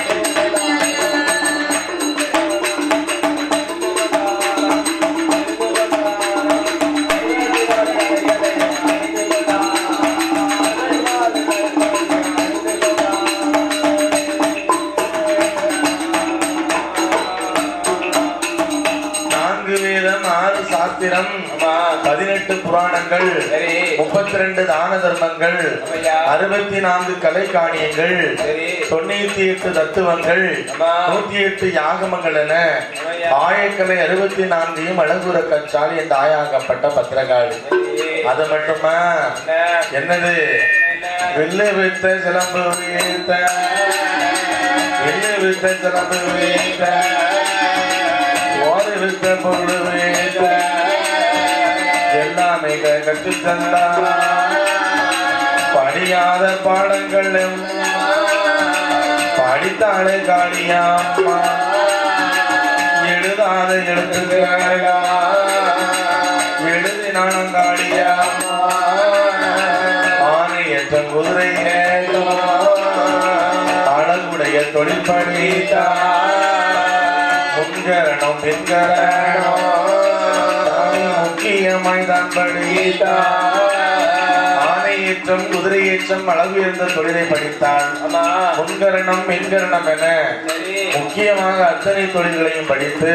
சாஸ்திரம் 18 புராணங்கள் 32 தான தர்மங்கள் 64 கலைக்காணியங்கள் 98 தத்துவங்கள் 108 யாகமங்கள் என ஆயக்கலை 64 அழகுற கச்சால் என் தாயாகப்பட்ட பத்திரகாளி. அது மட்டுமா என்னது வெள்ளை வைத்த சிலம்பு வைத்த வெள்ளை வைத்த சிலம்பு வைத்த வித்த பொருள் வேத எல்லாமே கற்று தந்தா படியாத பாடங்கள் படித்தாளே காளியாம்மா எழுதாத எழுத்துக்கள் எழுதினாலும் காளியாம்மா ஆணையற்ற குதிரை அழகுடைய தொழில் படித்தா முன்கரணம் பின்கரணம் முக்கியமாய் தான் படித்தா ஆணையேற்றம் குதிரையேற்றம் அளவு இருந்த தொழிலை படித்தாள். முன்கரணம் பின்கரணம் என முக்கியமாக அத்தனை தொழில்களையும் படித்து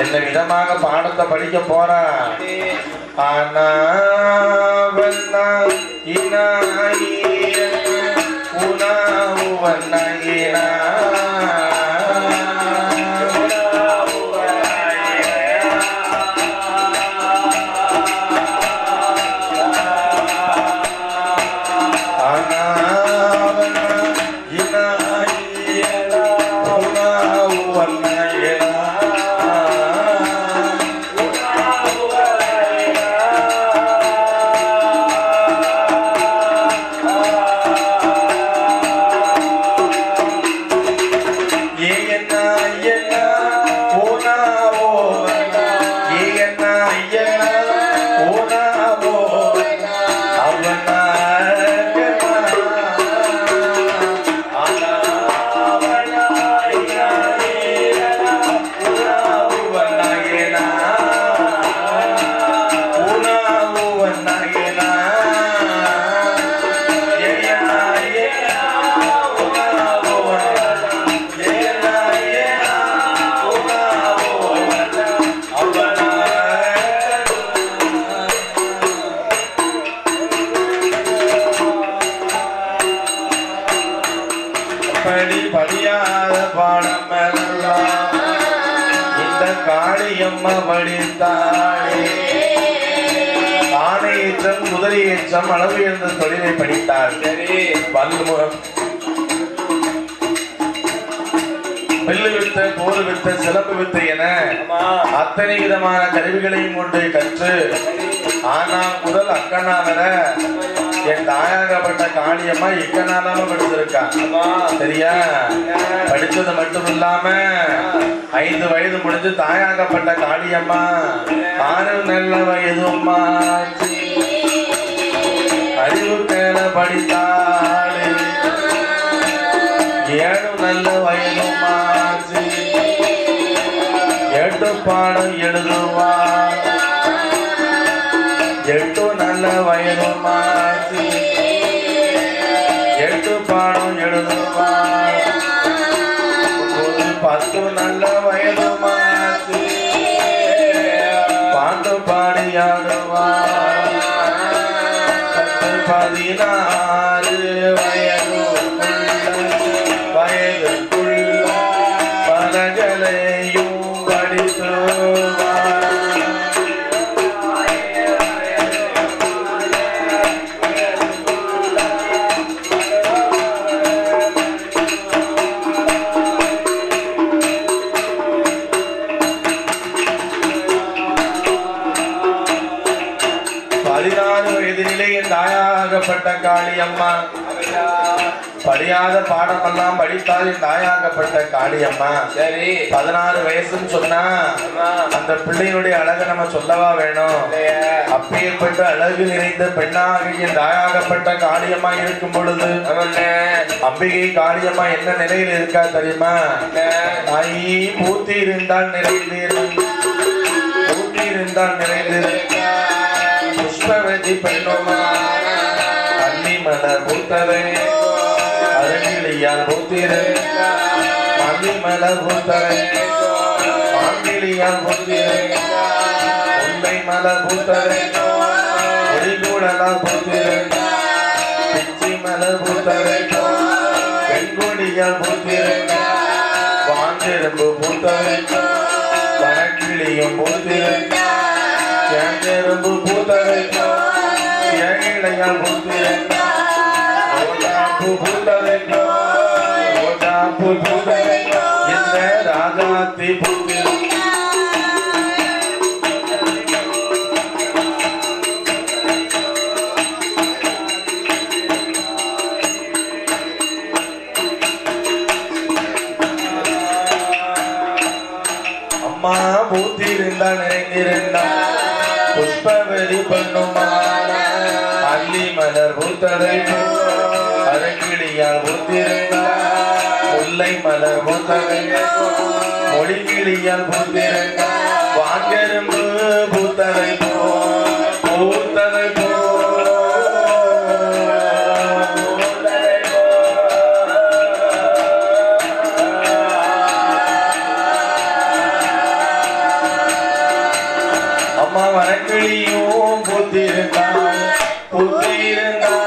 என்ன விதமாக பாடத்தை படிக்க போறா. ஆனா படியாத பாடம் எல்லாம் இந்த காளியம்மா படித்தாளே. ஆணையேற்றம் குதிரையேற்றம் அளவு இருந்த தொழிலை படித்தாள். பல்முகம் வில்லு வித்த போர் வித்த சிலம்பு வித்த என அத்தனை விதமான கருவிகளையும் கொண்டு கற்று ஆனா முதல் அக்கனாவர என் தாயாகப்பட்ட காளியம்மா இக்கனாலாம படிச்சிருக்கா. சரியா? படிச்சது மட்டும் இல்லாம 5 வயது முடிஞ்சு தாயாகப்பட்ட காளியம்மா 6 நல்ல வயதும்மா அறிவு மேல படித்தாள். 7 நல்ல வயதும்மா 8 பாடம் எழுதுவார். 8 நல்ல வயதும்மா 8 பாடம் எழுதுவார். 10 நல்ல வயதும்மா பாட்டு பாடியாடுவார். 16 வயது சகலையும் படித்து தாயாகப்பட்ட காளியம்மா படியாத பாடமெல்லாம் படித்தால் தாயாகப்பட்ட காளியம்மா. சரி, 16 வயசுன்னு சொன்னா அந்த பிள்ளையுடைய அழகை நம்ம சொல்லவா வேணும்? அப்பேற்பட்ட அழகு நிறைந்த பெண்ணாகிய தாயாகப்பட்ட காளியம்மா இருக்கும் பொழுது அம்பிகை காளியம்மா என்ன நிலையில் இருக்கா தெரியுமா? தாயி பூத்தி இருந்தால் நிறைந்தீர், பூத்தி இருந்தால் நிறைந்தீர் புஷ்பவதி பெண்ணுமா அள்ளி மலர் பூத்தரை அருகிலியால் பூத்திரு அள்ளி மலர் பூத்தரை ஆங்கிலியால் பூத்திரு உண்மை மலர் பூத்தரை ஒளிகூடலால் பூத்திரு பிச்சி மலர் பூத்தரை பெண்கொடியால் பூத்திரு வாஞ்செரும்பு பூத்தரை வனக்கிளியும் பூத்திரு ஏஞ்செரும்பு பூத்தரை ஏழையால் பூத்திரு பூத்தரை பூத்தரை இந்த ராஜாத்தி பூத்திரு அம்மா பூத்திருந்தால் நிறைந்திருந்தால் புஷ்பவதி பண்ணுமான அள்ளி மலர் பூத்தரை அரங்கிளியால் பூத்திருந்தால் முல்லை மலர் பூத்தரை மொழிகிளியால் பூத்திருந்தால் வாங்கெரும்பு பூத்தரை பூத்தரை அம்மா வனக்கிளியும் பூத்திருந்தால் பூத்திருந்தால்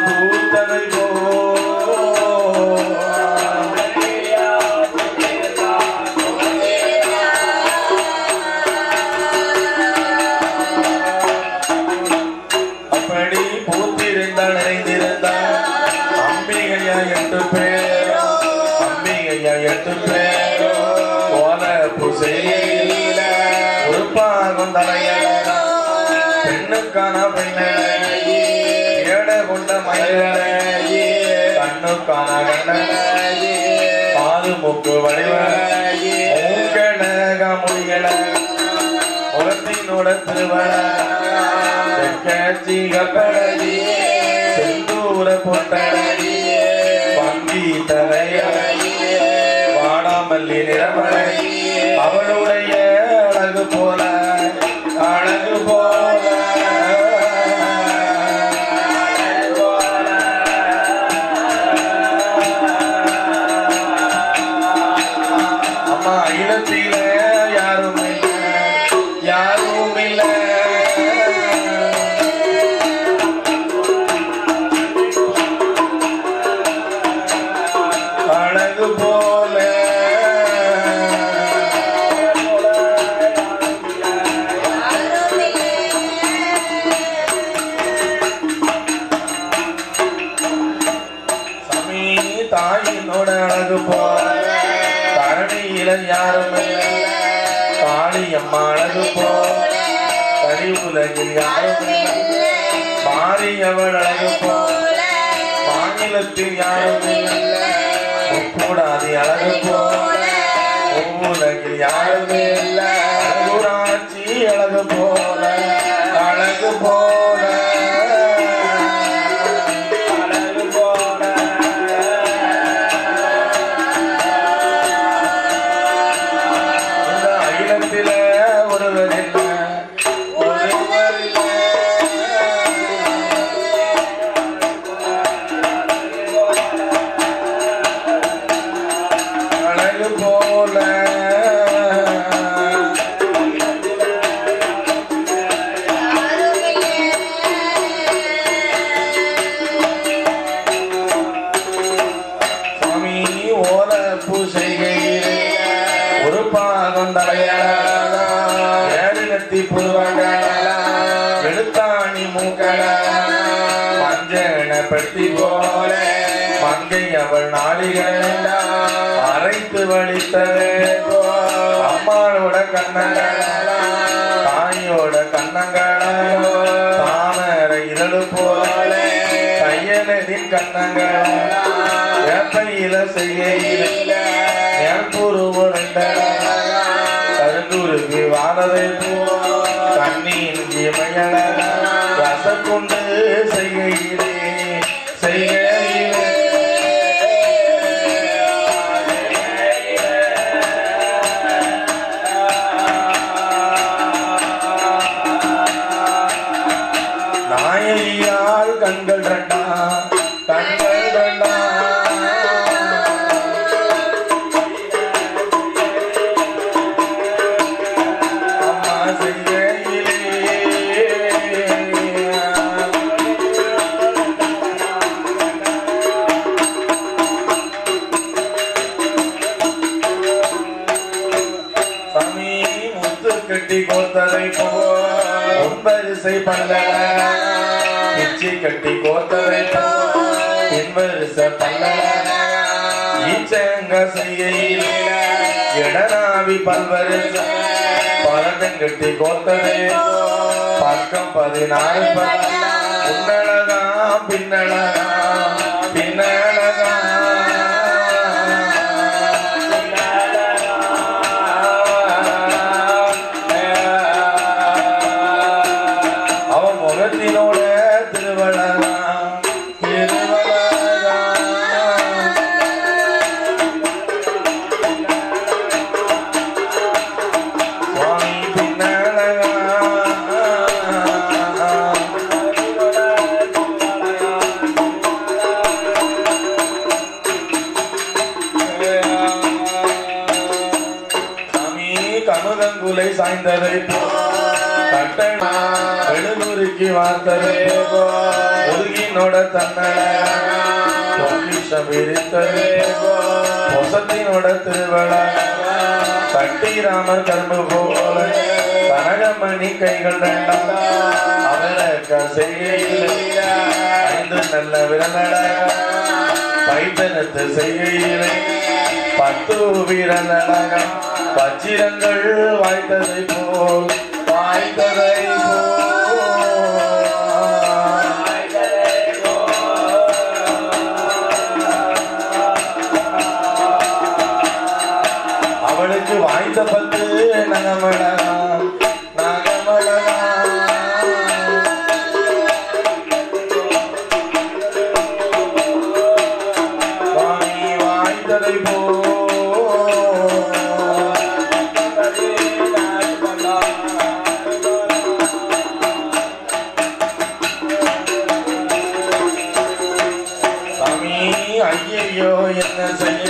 பூத்தரை அப்படி பூத்திருந்தால் நிறைந்திருந்தால் அம்பிகையா என்று பேர், அம்பிகையா என்று பேர் கோல பூசையில உருப்பாகும் தலையழக பெண்ணுக்கான பெண்ணழகி ஏட கொண்ட மயிலழகி கண்ணுக்கான கண்ணழகி பாது மூக்கு வடிவழகி மூக்கழக முடியழக முகத்தினோட திருவழகி கப்பழகி செந்தூர பொட்டழகி வங்கி தலையழகி வாடாமல்லி நிறமழகி அவளுடைய அழகு போல அழகு போல அம்மா அகிலத்தில யாரும் இல்லை, யாரும் இல்லை அழகு போல சமீ தாயினோட அழகு போல தரணியில யாரும் இல்லை காளியம்மா அழகு போல கரி உலகில் யாரும் இல்லை மாறியவள் அழகு போல மாநிலத்தில் யாரும் இல்லை முக்கூடாதி அழகு போல உலகில் யாரும் இல்லை ஊராட்சி அழகு போல அழகு போல அழகு போல இந்த அகிலத்தில ஒருவர் இல்லை, ஒருவர் இல்லை அழகு போல மஞ்சன பெட்டி போல மங்கை அவள் நாளிகள் அரைத்து வலித்ததே அம்மாவோட கண்ணங்கள தாயோட கண்ணங்கள தாமரை இதழு போல கையனதின் கண்ணங்கள வேப்பையில செய்ய கருங்குருவி வானதை போ கண்ணின் இமையழ ரசக்கொண்டு செய்கையிலே நாயகியால் கண்கள் ரெண்டா பிச்சி கட்டி கோத்தரை பின்வரிச பல்ல ஈச்சங்க செய்ய இடனாவி பல்வரிச பரந்தங்கட்டி கோத்தரை பக்கம் 16 உன்னழகா பின்னழகா பின்னழகா சாய்ந்ததை எழுநூறுக்கு வார்த்ததே முருகினோட தன்னடம் விரித்ததே பொசத்தினோட திருவிழா கட்டிராமர் கரும்பு போல கனகமணி கைகள் ரெண்டாம் அவளுக்கு செய்கையில் 5 நல்ல விரநட பைத்தனத்து செய்கையிலே 10 வீரநடகம் வச்சிரங்கள் வாய்த்ததை போல் அவளுக்கு வாய்ந்த 10 நகமழகா நகமழகா வாய்த்ததை போல் என்ன செய்ய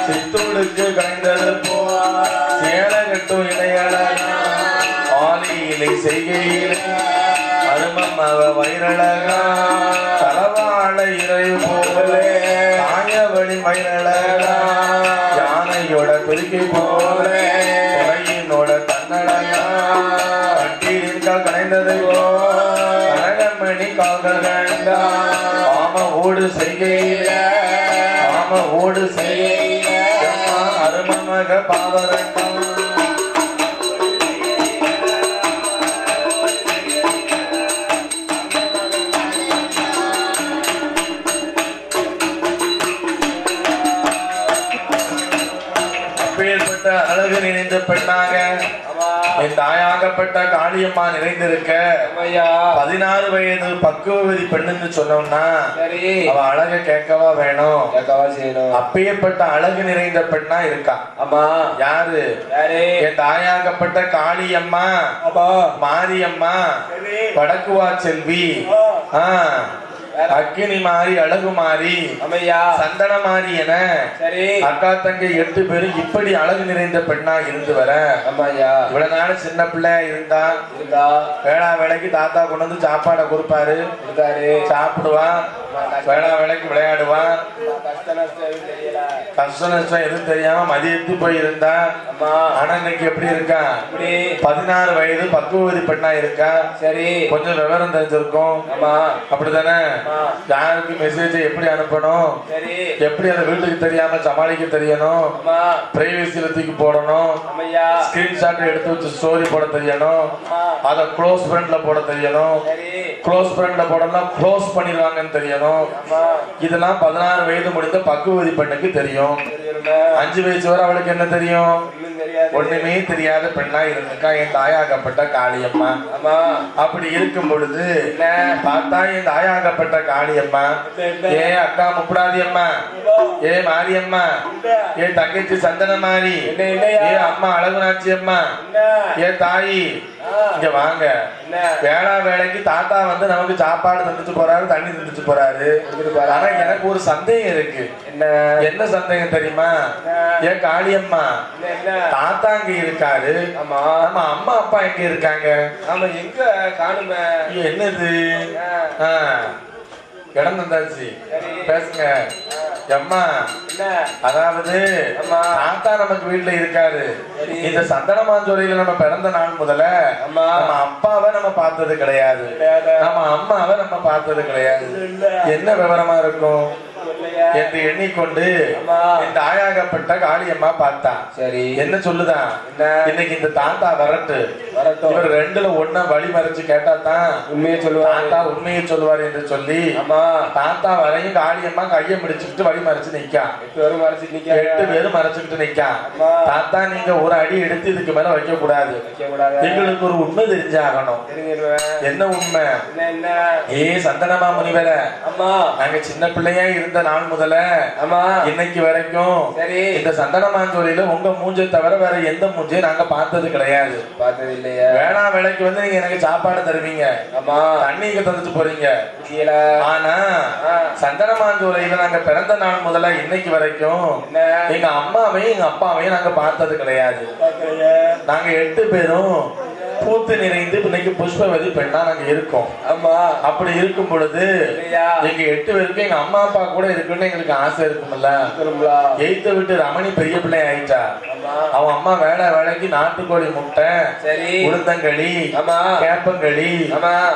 சித்தூடுக்கு கண்டது போ சேலகட்டும் இணையழ ஆலியிலை செய்கையிலே அருமம் அவ வைரழகா தலவாழ இறை போலே தாயவழி வைரழகா யானையோட துருக்கி போலே துறையினோட தன்னழகா கட்டியிருக்கால் கலைந்தது போ கனகமணி கால்கள் கண்டா ஆம ஓடு செய்கையிலே ஓடு செய்ய அருமமக பாவரட்டம் அப்பேற்பட்ட அழகு நிறைந்த பெண்ணாக என் தாயாகப்பட்ட காளியம்மா நிறைந்திருக்க 16 வயது பக்குவதி பெண்ணுன்னு சொன்னோம்னா அவ அழக கேட்கவா வேணும், கேட்கவா செய்யணும். அப்பேற்பட்ட அழகு நிறைந்த பெண்ணா இருக்கா. ஆமா, யாரு? என் தாயாகப்பட்ட காளியம்மா, மாரியம்மா, வடக்குவா செல்வி, அக்கினி மாறி, அழகு மாறி, சந்தன மாறி என அக்கா தங்கை 8 பேரும் இப்படி அழகு நிறைந்த பெண்ணா இருந்து வர. இவ்வளவு நாள் சின்ன பிள்ளை இருந்தா வேளா வேலைக்கு தாத்தா கொண்டு வந்து சாப்பாடை கொடுப்பாரு, சாப்பிடுவா. வேளா வேலைக்கு விளையாடுவான். கஷ்ட நஷ்டம் எதுவும் தெரியாம மதியத்து போய் இருந்தா. ஆனா இன்னைக்கு எப்படி இருக்கான்? 16 வயது பக்குவதி பெண்ணா இருக்கா. சரி, கொஞ்சம் விவரம் தெரிஞ்சிருக்கும். அப்படித்தானே? யாருக்கு மெசேஜ் எப்படி அனுப்பணும், எப்படி அதை வீட்டுக்கு தெரியாம சமாளிக்க தெரியணும், பிரைவேசியில தூக்கி போடணும், ஸ்கிரீன்ஷாட் எடுத்து வச்சு ஸ்டோரி போட தெரியணும், அதை க்ளோஸ் ஃப்ரெண்ட்ல போட தெரியணும், க்ளோஸ் ஃப்ரெண்ட்ல போடலாம் க்ளோஸ் பண்ணிடுவாங்கன்னு தெரியணும். இதெல்லாம் 16 வயது முடிந்த பக்குவதி பெண்ணுக்கு தெரியும். 5 வயசு வரை அவளுக்கு என்ன தெரியும்? ஒண்ணுமே தெரியாத பெண்ணா இருந்திருக்கா என் தாயாகப்பட்ட காளியம்மா. அப்படி இருக்கும் பொழுது பார்த்தா என் தாயாகப்பட்ட காளியம்மா, ஏ அக்கா முப்படாதி அம்மா, ஏ மாரியம்மா, ஏ தங்கச்சி சந்தன மாறி, ஏ அம்மா அழகுநாச்சி அம்மா, ஏ தாயி இங்க வாங்க. வேளா வேலைக்கு தாத்தா வந்து நமக்கு சாப்பாடு தந்துட்டு போறாரு, தண்ணி தந்துட்டு போறாரு. ஆனா எனக்கு ஒரு சந்தேகம் இருக்கு. என்ன சந்தேகம் தெரியுமா? ஏன் காளியம்மா, தாத்தா அங்க இருக்காரு, நம்ம அம்மா அப்பா எங்க இருக்காங்க? நம்ம எங்க காணுமே? என்னது இடம் தந்தாச்சு, பேசுங்க அம்மா. அதாவது தாத்தா நமக்கு வீட்டுல இருக்காரு. இந்த சந்தனமாஞ்சோலையில நம்ம பிறந்த நாள் முதல்ல நம்ம அப்பாவை நம்ம பார்த்தது கிடையாது, நம்ம அம்மாவை நம்ம பார்த்தது கிடையாது. என்ன விவரமா இருக்கும் என்று எண்ணிக்கொண்டு இந்த ஆயாகப்பட்ட காளியம்மா பார்த்தா. சரி, என்ன சொல்லுதான்? இன்னைக்கு இந்த தாத்தா வரட்டு, இவர் 2ல 1 வழி மறைச்சு கேட்டா தான் உண்மையை சொல்லுவார், தாத்தா உண்மையை சொல்லுவார் என்று சொல்லி தாத்தா வரையும் காளியம்மா கையை பிடிச்சுக்கிட்டு வழி மறைச்சு நிக்கா. 8 பேரும் மறைச்சுக்கிட்டு நிக்கா. தாத்தா நீங்க ஒரு அடி எடுத்து இதுக்கு மேல வைக்க கூடாது, எங்களுக்கு ஒரு உண்மை தெரிஞ்சாகணும். என்ன உண்மை? ஏ சந்தனமா முனிவர, நாங்க சின்ன பிள்ளையா இருந்த நாள் முதல்ல இன்னைக்கு வரைக்கும் இந்த சந்தனமாஞ்சோலையில உங்க மூஞ்சை தவிர வேற எந்த மூஞ்சையும் நாங்க பார்த்தது கிடையாது. பார்த்தது இல்லையா? வேணா வேலைக்கு வந்து நீங்க எனக்கு சாப்பாடு தருவீங்க, தண்ணிக்கு தந்துட்டு போறீங்க. ஆனா சந்தனமாஞ்சோலையில நாங்க பிறந்த நாள் முதல்ல இன்னைக்கு வரைக்கும் எங்க அம்மாவையும் எங்க அப்பாவையும் நாங்க பார்த்தது கிடையாது. நாங்க 8 பேரும் பூத்து நிறைந்து இன்னைக்கு புஷ்பவதி பெண்ணா நாங்க இருக்கோம். அப்படி இருக்கும் பொழுது எங்க 8 பேருக்கு எங்க அம்மா அப்பா கூட இருக்குன்னு எங்களுக்கு ஆசை இருக்கும்ல. 8th விட்டு ரமணி பெரிய பிள்ளை ஆயிட்டா. அவன் அம்மா வேலைக்கு நாட்டுக்கோழி முட்டை, உளுந்தங்களி, கேப்பங்களி,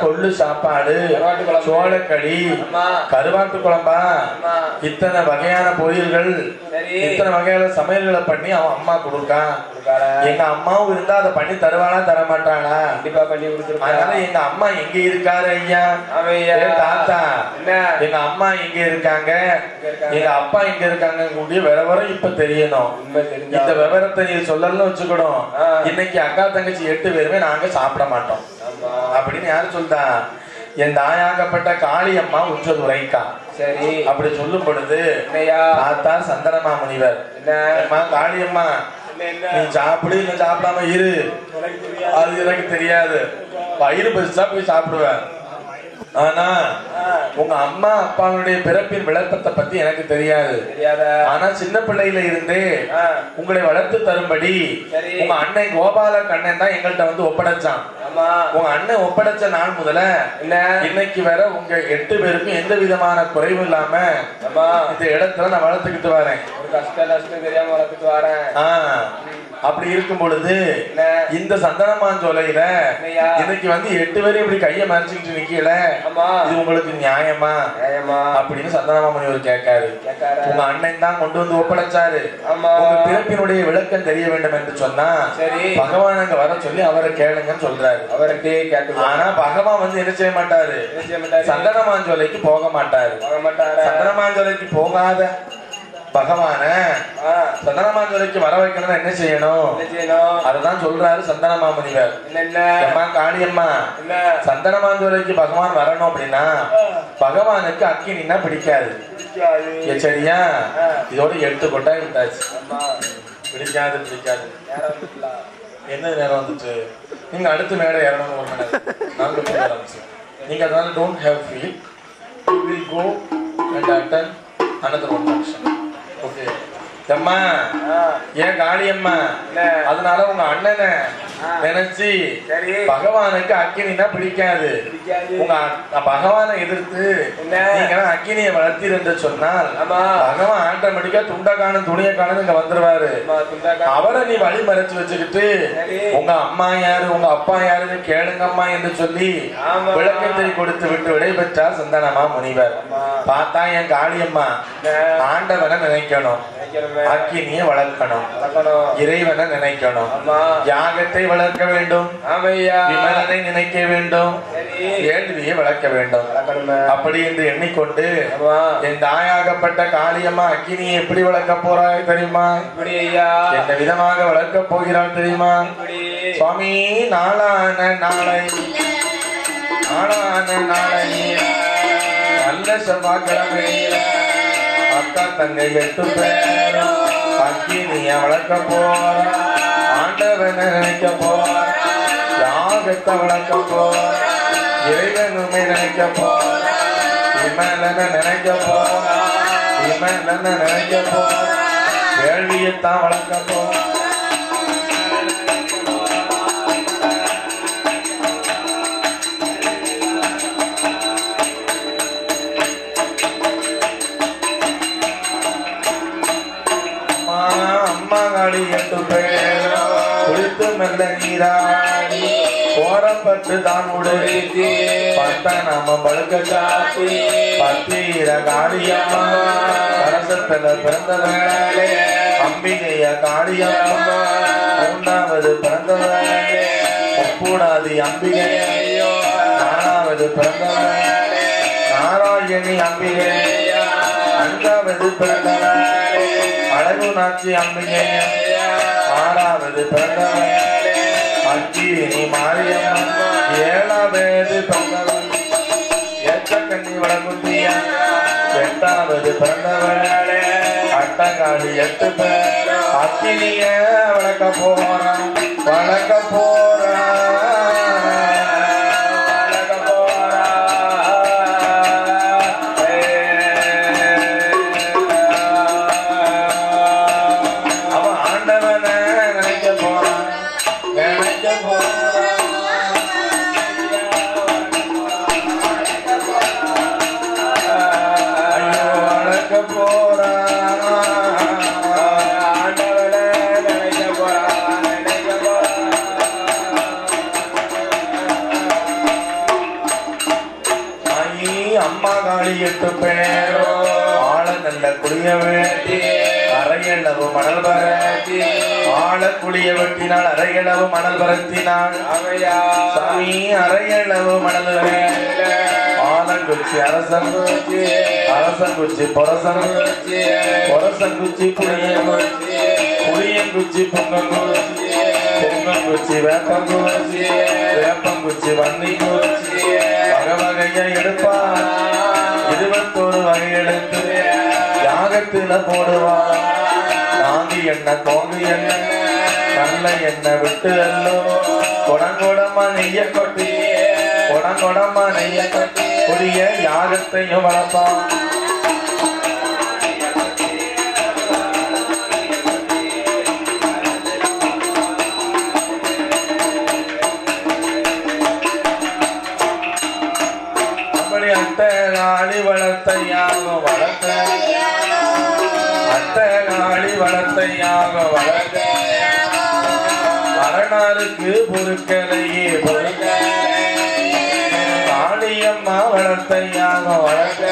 கொள்ளு சாப்பாடு, சோளக்களி, கருவாட்டு குழம்பா, இத்தனை வகையான பொரியல்கள், இத்தனை வகையான சமையல்களை பண்ணி அவன் அம்மா கொடுக்கான். எங்க அம்மாவும் இருந்தா அதை பண்ணி தருவானா தர மாட்டானா? கண்டிப்பா பண்ணி கொடுத்துருப்பாங்க. அதனால எங்க அம்மா எங்க இருக்காரு ஐயா? தாத்தா எங்க அம்மா எங்க இருக்காங்க, எங்க அப்பா எங்க இருக்காங்க கூடிய விவரம் இப்ப தெரியணும். இந்த விவரத்தை நீ சொல்லணும்னு வச்சுக்கணும். இன்னைக்கு அக்கா தங்கச்சி 8 பேருமே நாங்க சாப்பிட மாட்டோம் அப்படின்னு யாரு சொல்றா? என் தாயாகப்பட்ட காளியம்மா உச்சதுரைக்கா. சரி, அப்படி சொல்லும் பொழுது தாத்தா சந்தனமா முனிவர், காளியம்மா நீ சாப்பிடு இல்ல சாப்பிடாம இரு, அது எனக்கு தெரியாது, வயிறு பெருசா போய் சாப்பிடுவேன். ஆனா உங்க அம்மா அப்பாவுடைய பிறப்பின் விளக்கத்தை பத்தி எனக்கு தெரியாது. ஆனா சின்ன பிள்ளையில இருந்தே உங்களை வளர்த்து தரும்படி உங்க அண்ணன் கோபால கண்ணன் தான் எங்கள்கிட்ட வந்து ஒப்படைச்சான். உங்க அண்ணன் ஒப்படைச்ச நாள் முதல்ல இன்னைக்கு வர உங்க 8 பேருக்கும் எந்த விதமான குறைவும் இல்லாம இந்த இடத்துல நான் வளர்த்துக்கிட்டு வரேன். ஒரு கஷ்டம் தெரியாம வளர்த்துட்டு வரேன். அப்படி இருக்கும் பொழுது இந்த சந்தனமாஞ்சோலையில இன்னைக்கு வந்து 8 பேரும் இப்படி கைய மறைச்சுக்கிட்டு நிக்கல, இது உங்களுக்கு நியாயமா அப்படின்னு சந்தனமா முனிவர் கேட்காரு. உங்க அண்ணன் தான் கொண்டு வந்து ஒப்படைச்சாரு, உங்க பிறப்பினுடைய விளக்கம் தெரிய வேண்டும் என்று சொன்னா பகவான் அங்க வர சொல்லி அவரை கேளுங்கன்னு சொல்றாரு. அவர்கிட்டே கேட்டு, ஆனா பகவான் வந்து என்ன செய்ய மாட்டாரு? சந்தனமாஞ்சோலைக்கு போக மாட்டாரு. சந்தனமாஞ்சோலைக்கு போகாத பகவான சந்தனமாஞ்சோலைக்கு வர வைக்கணும். என்ன செய்யணும்? அதுதான் சொல்றாரு சந்தனமா முனிவர். அம்மா காளியம்மா, சந்தனமாஞ்சோலைக்கு பகவான் வரணும் அப்படின்னா பகவானுக்கு அக்கினின்னா பிடிக்காது. சரியா? இதோட 8 கொட்டாய் விட்டாச்சு. பிடிக்காது பிடிக்காது. என்ன நேரம் வந்துச்சு? நீங்க அடுத்த மேடை ஏறணும் 1 மணி நேரம் நாங்க போக ஆரம்பிச்சோம். நீங்க அதனால don't have feel, you will go and attend another one function. Okay அம்மா, ஏன் காளியம்மா, அதனால உங்க அண்ணனை நினைச்சு பகவானுக்கு அக்கினினா பிடிக்காது. உங்க பகவானை எதிர்த்து நீங்க அக்கினியை வளர்த்தீர் என்று சொன்னால் பகவான் ஆட்டோமேட்டிக்கா துண்டக்கான துணியை காணு இங்க வந்துருவாரு. அவரை நீ வழி மறைச்சு வச்சுக்கிட்டு உங்க அம்மா யாரு உங்க அப்பா யாருன்னு கேளுங்கம்மா என்று சொல்லி விளக்கத்தை கொடுத்து விட்டு விடை பெற்றார் சந்தானமா முனிவர். பார்த்தா என் காளியம்மா ஆண்டவனை நினைக்கணும், அக்கினியை வளர்க்கணும், இறைவனை நினைக்கணும், யாகத்தை வளர்க்க வேண்டும், விமலனை நினைக்க வேண்டும், வேள்வியை வளர்க்க வேண்டும். அப்படி என்று எண்ணிக்கொண்டு என் தாயாகப்பட்ட காளியம்மா அக்கினியை எப்படி வளர்க்க போறாய் தெரியுமா? எந்த விதமாக வளர்க்க போகிறாள் தெரியுமா? சுவாமி நாளான நாளை நல்ல செவ்வாய்க்கிழமையில அக்கா தங்கை 8 பேரும் அக்கினிய வளர்க்க போற, ஆண்டவனை நினைக்க போற, யாகத்தை வளர்க்க போற, இறைவனுமே நினைக்க போற, விமலனை நினைக்க போற, விமலனை நினைக்க போற, வேள்வியத்தான் வளர்க்க போற. அம்மா காளி 8 பேரும் குளித்து மெல்ல நீராடி கோரப்பட்டு தான் உடுத்தி பட்ட நாம பழுக்க காட்டி பத்தீர காளியம்மா அரசத்துல பிறந்தவளே அம்பிகைய காளியம்மா 3வது பிறந்தவளே முக்கூடாதி அம்பிகை 4வது பிறந்தவளே நாராயணி அம்பிகை 5வது பிறந்தவளே அழகுநாச்சி அம்பிகை 6வது பிறந்தவளே அக்கினி மாரியம்மா 7வது பிறந்தவள் எச்சக்கண்ணி வளகுத்திய 8வது பிறந்தவளே அட்டகாளி 8 பேர் அக்கினிய வளர்க்க போறான் வளர்க்க போறான். அம்மா காளி 8 பேரும் ஆள நல்ல குளிய வேண்டி அரையளவு மணல் பரத்தி ஆள குளிய வெட்டினாள் அரையளவு மணல் பரத்தினாள் சாமி அரையளவு மணல் ஆலங்குச்சி அரசங்குச்சி அரசங்குச்சி பொரசங்குச்சி பொரசங்குச்சி புளியங்குச்சி புளியங்குச்சி பொங்கங்குச்சி பொங்கங்குச்சி வேப்பங்குச்சி வேப்பங்குச்சி வன்னிங்குச்சி வகை வகையை எடுப்பா 21 வகை எடுத்து யாகத்தில போடுவா. நாங்கி எண்ணெய் கோங்கி எண்ணெய் நல்ல எண்ணெய் விட்டு அல்லோ கொடங்கொடமா நெய்ய கொட்டி கொடங்கொடமா நெய்ய கொட்டி புதிய யாகத்தையும் வளர்ப்பா. அட்டகாளி வளர்த்த யாகம் வளர்த்த அட்டகாளி வளர்த்த யாகம் வளர்த்த மரணாருக்கு பொருட்களையே பொருட்க காளியம்மா வளர்த்த யாகம் வளர்த்த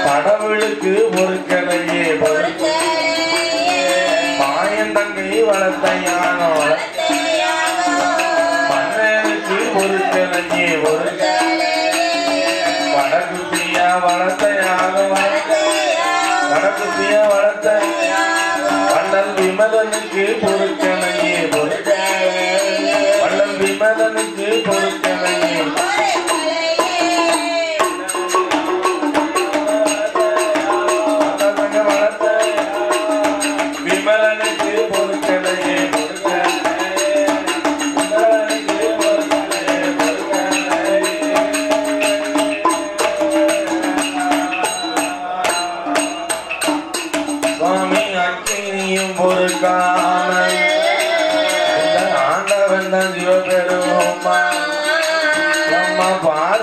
கடவுளுக்கு பொருட்களையே பொருட்க மாயந்தங்கை வளர்த்த யாகம் வளர்த்த மன்னருக்கு பொருட்களையே பொருட்க வடக்குத்தியா வளர்த்த யாகம் வடக்குத்தியா வளர்த்த வள்ளல் விமலனுக்கு பொருட்களையே பொருட்க வள்ளல் விமலனுக்கு பொருட்களையே வளர்த்த விமலனுக்கு பொருட்களையே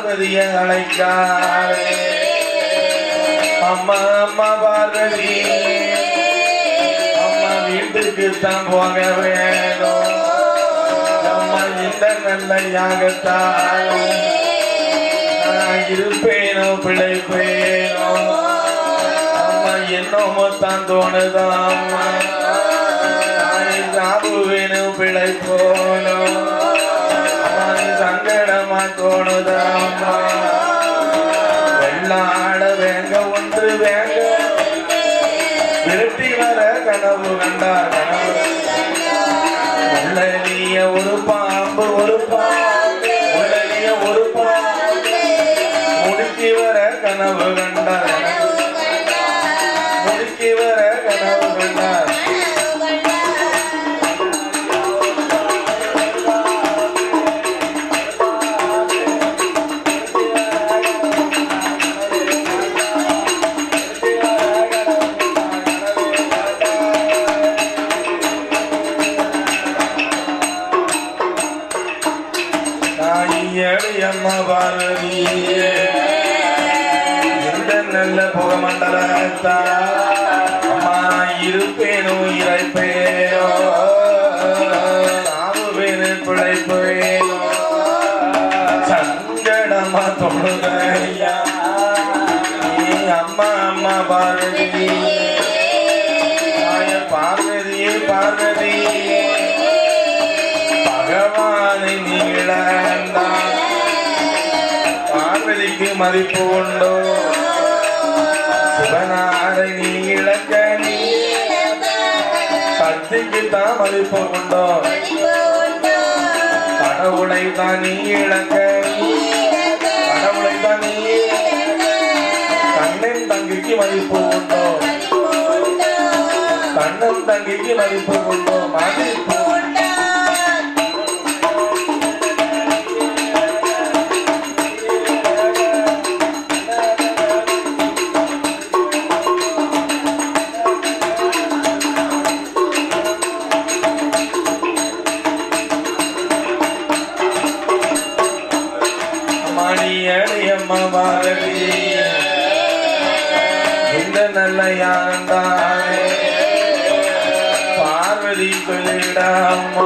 பார்வதிய அழைக்காரே அம்மா அம்மா பார்வதி அம்மா வீட்டுக்கு தான் போக வேணும் அம்மா இந்த நல்ல யாகத்தால் நான் இருப்பேனோ பிழைப்பேனோ அம்மா என்னமோ தான் தோணுதான் சாபுவேனும் பிழைப்போனோ சங்கடமா தோணுதாம்மா வெள்ளாட வேங்க ஒன்று வேங்க விரட்டி வர கனவு கண்டார் கனவு உள்ளலிய ஒரு பாம்பு உள்ளலிய ஒரு பாம்பு முடுக்கி வர கனவு கண்டார் முடுக்கி வர கனவு கண்டார் அம்மா பார்வதியே இந்த நல்ல புகமண்டலத்தா அம்மா இருப்பேனோ இறைப்பேனோ சாவுவேனு பிழைப்பேனோ சங்கடமா தொழுதையா அம்மா அம்மா பார்வதி பார்வதியே பார்வதியே பகவானை நீளந்தா பார்வதிக்கு மதிப்பு உண்டோ சிவனாரை நீ இழக்க சக்திக்கு தான் மதிப்பு உண்டோ கடவுளை தான் நீ இழக்க கடவுளை தான் நீ கண்ணன் தங்கிக்கு மதிப்பு உண்டோ கண்ணன் தங்கிக்கு மதிப்பு உண்டோ மதிப்பு அம்மா பாரதி இந்த நல்ல யானந்தானே பார்வதி சொல்லிட அம்மா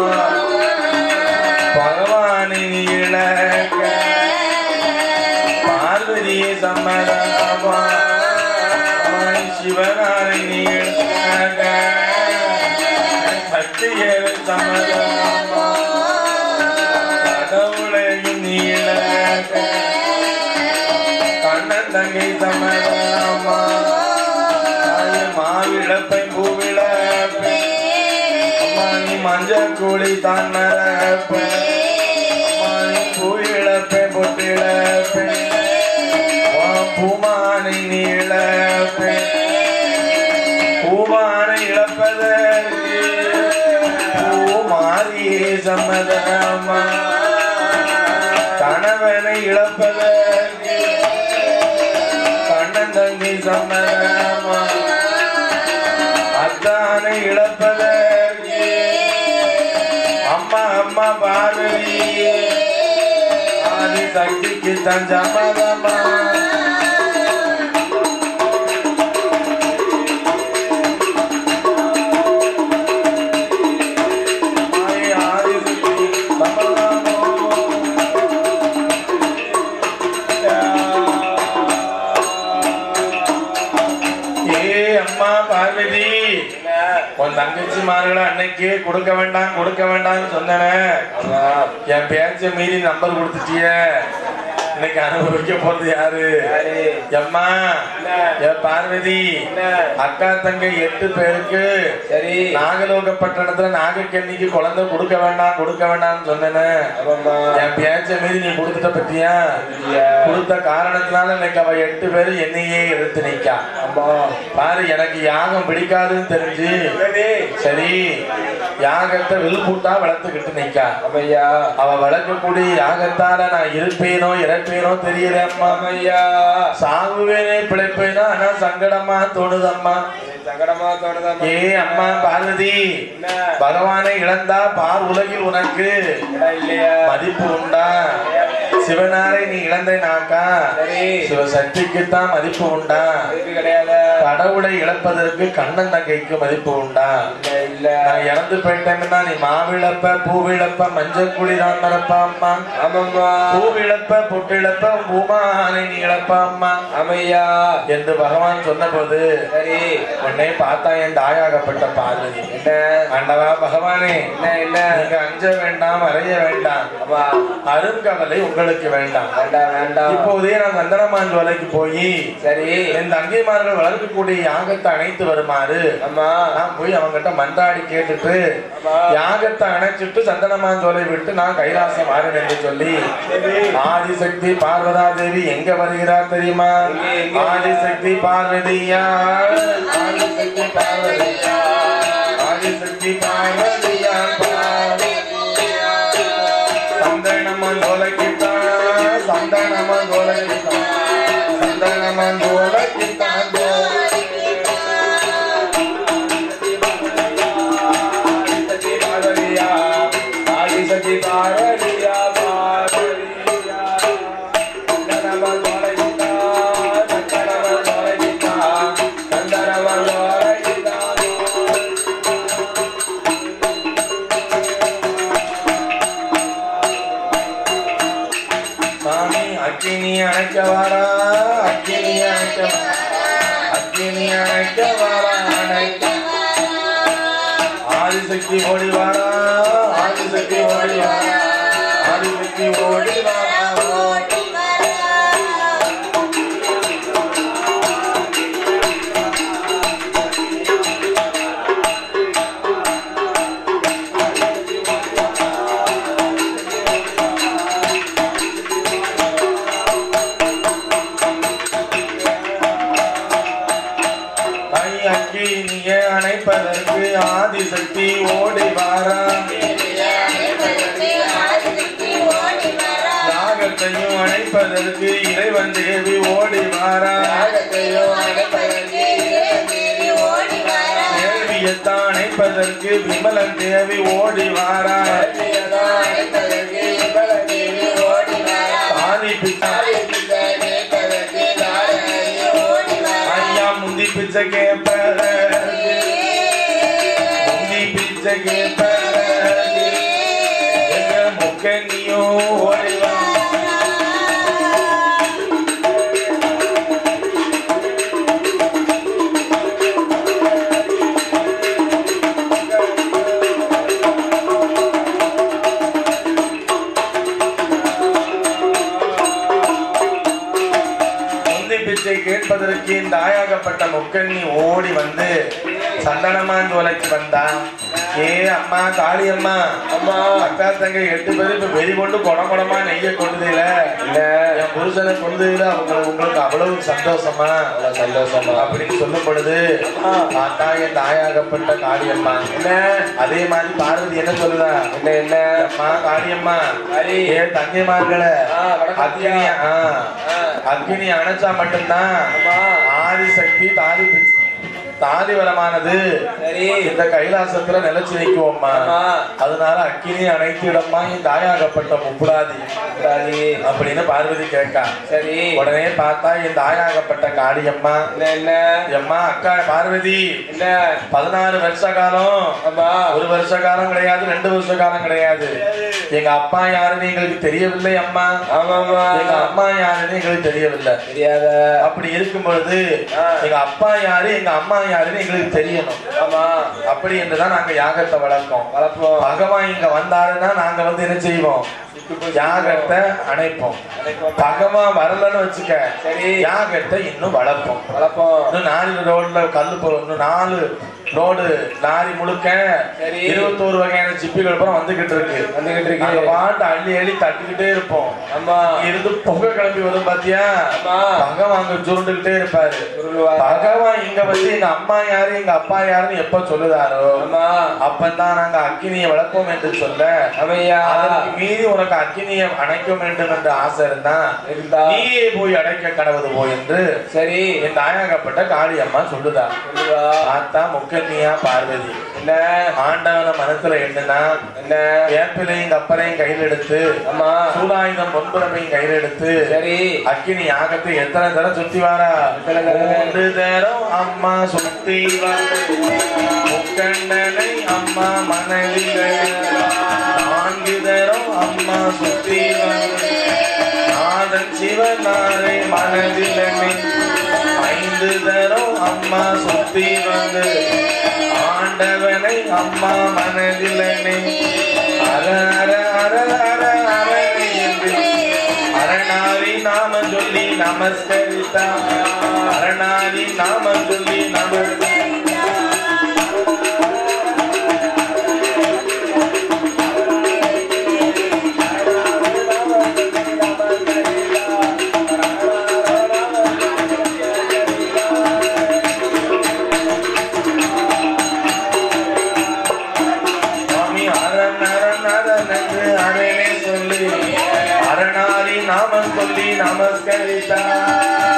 பகவானை இழக்க பார்வதியை சம்மதமா சிவனாரை இழக்க சக்தியை சம்மதமா கடவுளையும் இழக்க தங்கை சமதமா மாவிழப்பை பூவிழப்பை அம்மா நீ மஞ்சள் கூலி தான் மரப்பை அம்மா நீ பூவிழப்பை பொட்டிழப்பை பூமானை நீழப்பை பூமானை இழப்பதற்கு பூமாரியே சம்மதமா கணவனை இழப்பதற்கு தங்கை சம்மதமா அத்தானை இழப்பதற்கு அம்மா அம்மா பார்வதியே ஆதி சக்திக்கு தன் சம்மதமா பார்வதி உன் தங்கச்சிமார்களை அன்னைக்கே கொடுக்க வேண்டாம் சொன்னேன் என் பேச்ச மீறி நம்பர் கொடுத்துட்டிய இன்னைக்கு அனுபவிக்க போறது யாரு அம்மா என் பார்வதி அக்கா தங்கை 8 பேருக்கு சரி நாகலோக பட்டணத்துல நாகக்கண்ணிக்கு குழந்தை கொடுக்க வேண்டாம்னு சொன்னேன் என் பேச்ச மீறி நீ கொடுத்துட்ட பத்தியா கொடுத்த காரணத்தினால இன்னைக்கு அவ 8 பேரு என்னையே எடுத்து நிக்கா பாரு எனக்கு யாகம் பிடிக்காதுன்னு தெரிஞ்சு சரி யாகத்தை வில்பூட்டா வளர்த்துக்கிட்டு நிக்கா அவ வளர்க்கக்கூடிய யாகத்தால நான் இருப்பேனோ இறப்பேனோ தெரியல அம்மா ஐயா சாகுவேனே பிழைப்பேனோ ஆனா சங்கடமா தோணுதம்மா ஏ அம்மா பார்வதி பகவானை இழந்தா பார் உலகில் உனக்கு மதிப்பு உண்டா சிவனாரை நீ இழந்தேனாக்கா சிவசக்திக்குத்தான் மதிப்பு உண்டா? கிடையாது. கடவுளை இழப்பதற்கு கண்ணன் தங்கைக்கு மதிப்பு உண்டா? இல்ல. நான் இறந்து போயிட்டேன்னா நீ மாவிழப்ப பூவிழப்ப மஞ்சள் குளிரான் மறப்பா அம்மா. ஆமாம்மா. பூவிழப்ப பொட்டிழப்ப பூமானை நீ இழப்பா அம்மா. அமையா என்று பகவான் சொன்ன போது சரி உன்னை பார்த்தா என் தாயாகப்பட்ட பார்வதி என்ன ஆண்டவா பகவானே என்ன என்ன நீங்க அஞ்ச வேண்டாம் அறைய வேண்டாம் அப்பா அருங்கவலை உங்களுக்கு வேண்டாம் வேண்டாம் வேண்டாம். இப்போதே நான் சந்தனமான் ஜுவலைக்கு போய் சரி என் தங்கைமார்கள் வளர்க்கக்கூடிய யாகத்தை அணைத்து வருமாறு அம்மா நான் போய் அவங்கிட்ட மன்றாடி கேட்டுட்டு யாகத்தை அணைச்சிட்டு சந்தனமான் ஜுவலை விட்டு நான் கைலாசம் மாறேன் என்று சொல்லி ஆதிசக்தி பார்வதா தேவி எங்க வருகிறார் தெரியுமா? ஆதிசக்தி பார்வதியா ஆதிசக்தி பார்வதியா ஆதிசக்தி பார்வதியா சந்தனமான் ஜுவலைக்குத்தான் சந்தனமான் ஜுவலைக்குத்தான் சந்தனமான் ஜுவலைக்குத்தான் ஆதிசக்தி பார்வதியா பார்வதியா சந்தனமான் ஜுவலைக்குத்தான் சந்தனமான் ஜுவலைக்குத்தான் சந்தனமான் ஜுவலைக்குத்தான். சாமி அக்கினி அணைக்க வாரா அக்கினி அணைக்க அக்கினி அணைக்க வாரா அணைக்க ஆதிசக்தி ஓடி வாரா ஆதிசக்தி ஓடி வாரா ஆதிசக்தி ஓடி வாரா அக்கினியை அணைப்பதற்கு ஆதிசக்தி ஓடி வாரா யாகத்தையும் அணைப்பதற்கு இறைவன் தேவி ஓடி வாரா தேவியத்தான் அணைப்பதற்கு விமலன் தேவி ஓடி வாரா தாலி பிச்சை ஐயா முந்தி பிச்சை கேப்ப முந்தி பிச்சை கேப்ப எங்க முக்கனியும் ஓடிவா கேட்பதற்கு இந்த ஆயாகப்பட்ட முக்கண்ணி ஓடி வந்து சந்தனமான் ஜுவலைக்கு வந்தா. ஏ அம்மா காளி அம்மா அம்மா அக்கா தங்கை 8 பேரும் இப்ப வெறி கொண்டு குடமா நெய்ய கொண்டுதில்ல இல்ல என் புருஷனை கொண்டுதில்ல உங்களுக்கு அவ்வளவு சந்தோஷமா சந்தோஷமா அப்படின்னு சொல்லும் பொழுது பார்த்தா என் தாயாகப்பட்ட காளி அம்மா என்ன அதே மாதிரி பார்வதி என்ன சொல்லுதா என்ன என்ன அம்மா காளி அம்மா ஏன் தங்கைமார்களை அக்னி அணைச்சா மட்டும்தான் ஆதிசக்தி தாதிவரமானது இந்த கைலாசத்துல நிலைச்சு வைக்குவோம்மா. அதனால அக்கினி அனைத்திடமா இந்த தாயாகப்பட்ட முப்புடாதி அப்படின்னு பார்வதி கேட்கா. சரி உடனே பார்த்தா இந்த தாயாகப்பட்ட காளியம்மா எம்மா அக்கா பார்வதி இல்ல 16 வருஷ காலம் 1 வருஷ காலம் கிடையாது 2 வருஷ காலம் கிடையாது. எங்க அப்பா யாருன்னு எங்களுக்கு தெரியவில்லை அம்மா. ஆமாமா எங்க அம்மா யாருன்னு எங்களுக்கு தெரியவில்லை தெரியாத. அப்படி இருக்கும் பொழுது எங்க அப்பா யாரு எங்க அம்மா யாருன்னு எங்களுக்கு தெரியணும். ஆமா அப்படி என்றுதான் நாங்க யாகத்தை வளர்ப்போம். பகவான் இங்க வந்தாருன்னா நாங்க வந்து என்ன செய்வோம் யாகத்தை அணைப்போம். பகவான் வரலன்னு வச்சுக்க சரி யாகத்தை இன்னும் வளர்ப்போம். இன்னும் 4 ரோட்ல கல்லு இன்னும் 4 ரோடு லாரி முழுக்க 21 வகையான சிப்பிகள் அப்புறம் வந்துகிட்டு இருக்கு. பாட்டு அள்ளி அள்ளி தட்டிக்கிட்டே இருப்போம். ஆமா இருந்து பொங்க கிளம்பி வரும் பாத்தியா பகவான் அங்க சுருண்டுகிட்டே இருப்பாரு. பகவான் இங்க வந்து எங்க அம்மா யாரு எங்க அப்பா யாருன்னு எப்ப சொல்லுதாரோ அப்பதான் நாங்க அக்கினியை வளர்ப்போம் என்று சொல்ல மீறி உனக்கு அக்கினியை அணைக்க வேண்டும் என்று ஆசை இருந்தா நீயே போய் அடைக்க கடவுது போய் என்று சரி என் தாயாகப்பட்ட காளி அம்மா சொல்லுதா. பார்த்தா முக்கிய கன்னியா பார்வதி. என்ன ஆண்டவன மனசுல என்னன்னா என்ன வேப்பிலையும் கப்பலையும் கையில் எடுத்து ஆமா சூடாயுதம் பொன்புறமையும் கையில் எடுத்து சரி அக்கினி யாகத்தை எத்தனை தரம் சுத்தி வாரா? 3 தரம் அம்மா சுத்தி முக்கண்ணனை அம்மா மனைவிகள் 4 தரம் அம்மா சுத்தி நாதன் சிவனாரை மனதிலனை 5 தரம் அம்மா சுத்தி வந்து ஆண்டவனை அம்மா மனதிலனை அர அர அர அர அரணை என்று அரணாரி நாம சொல்லி நமஸ்கரித்தா அரணாரி நாம சொல்லி நாமம் சொல்லி நமஸ்கரித்தா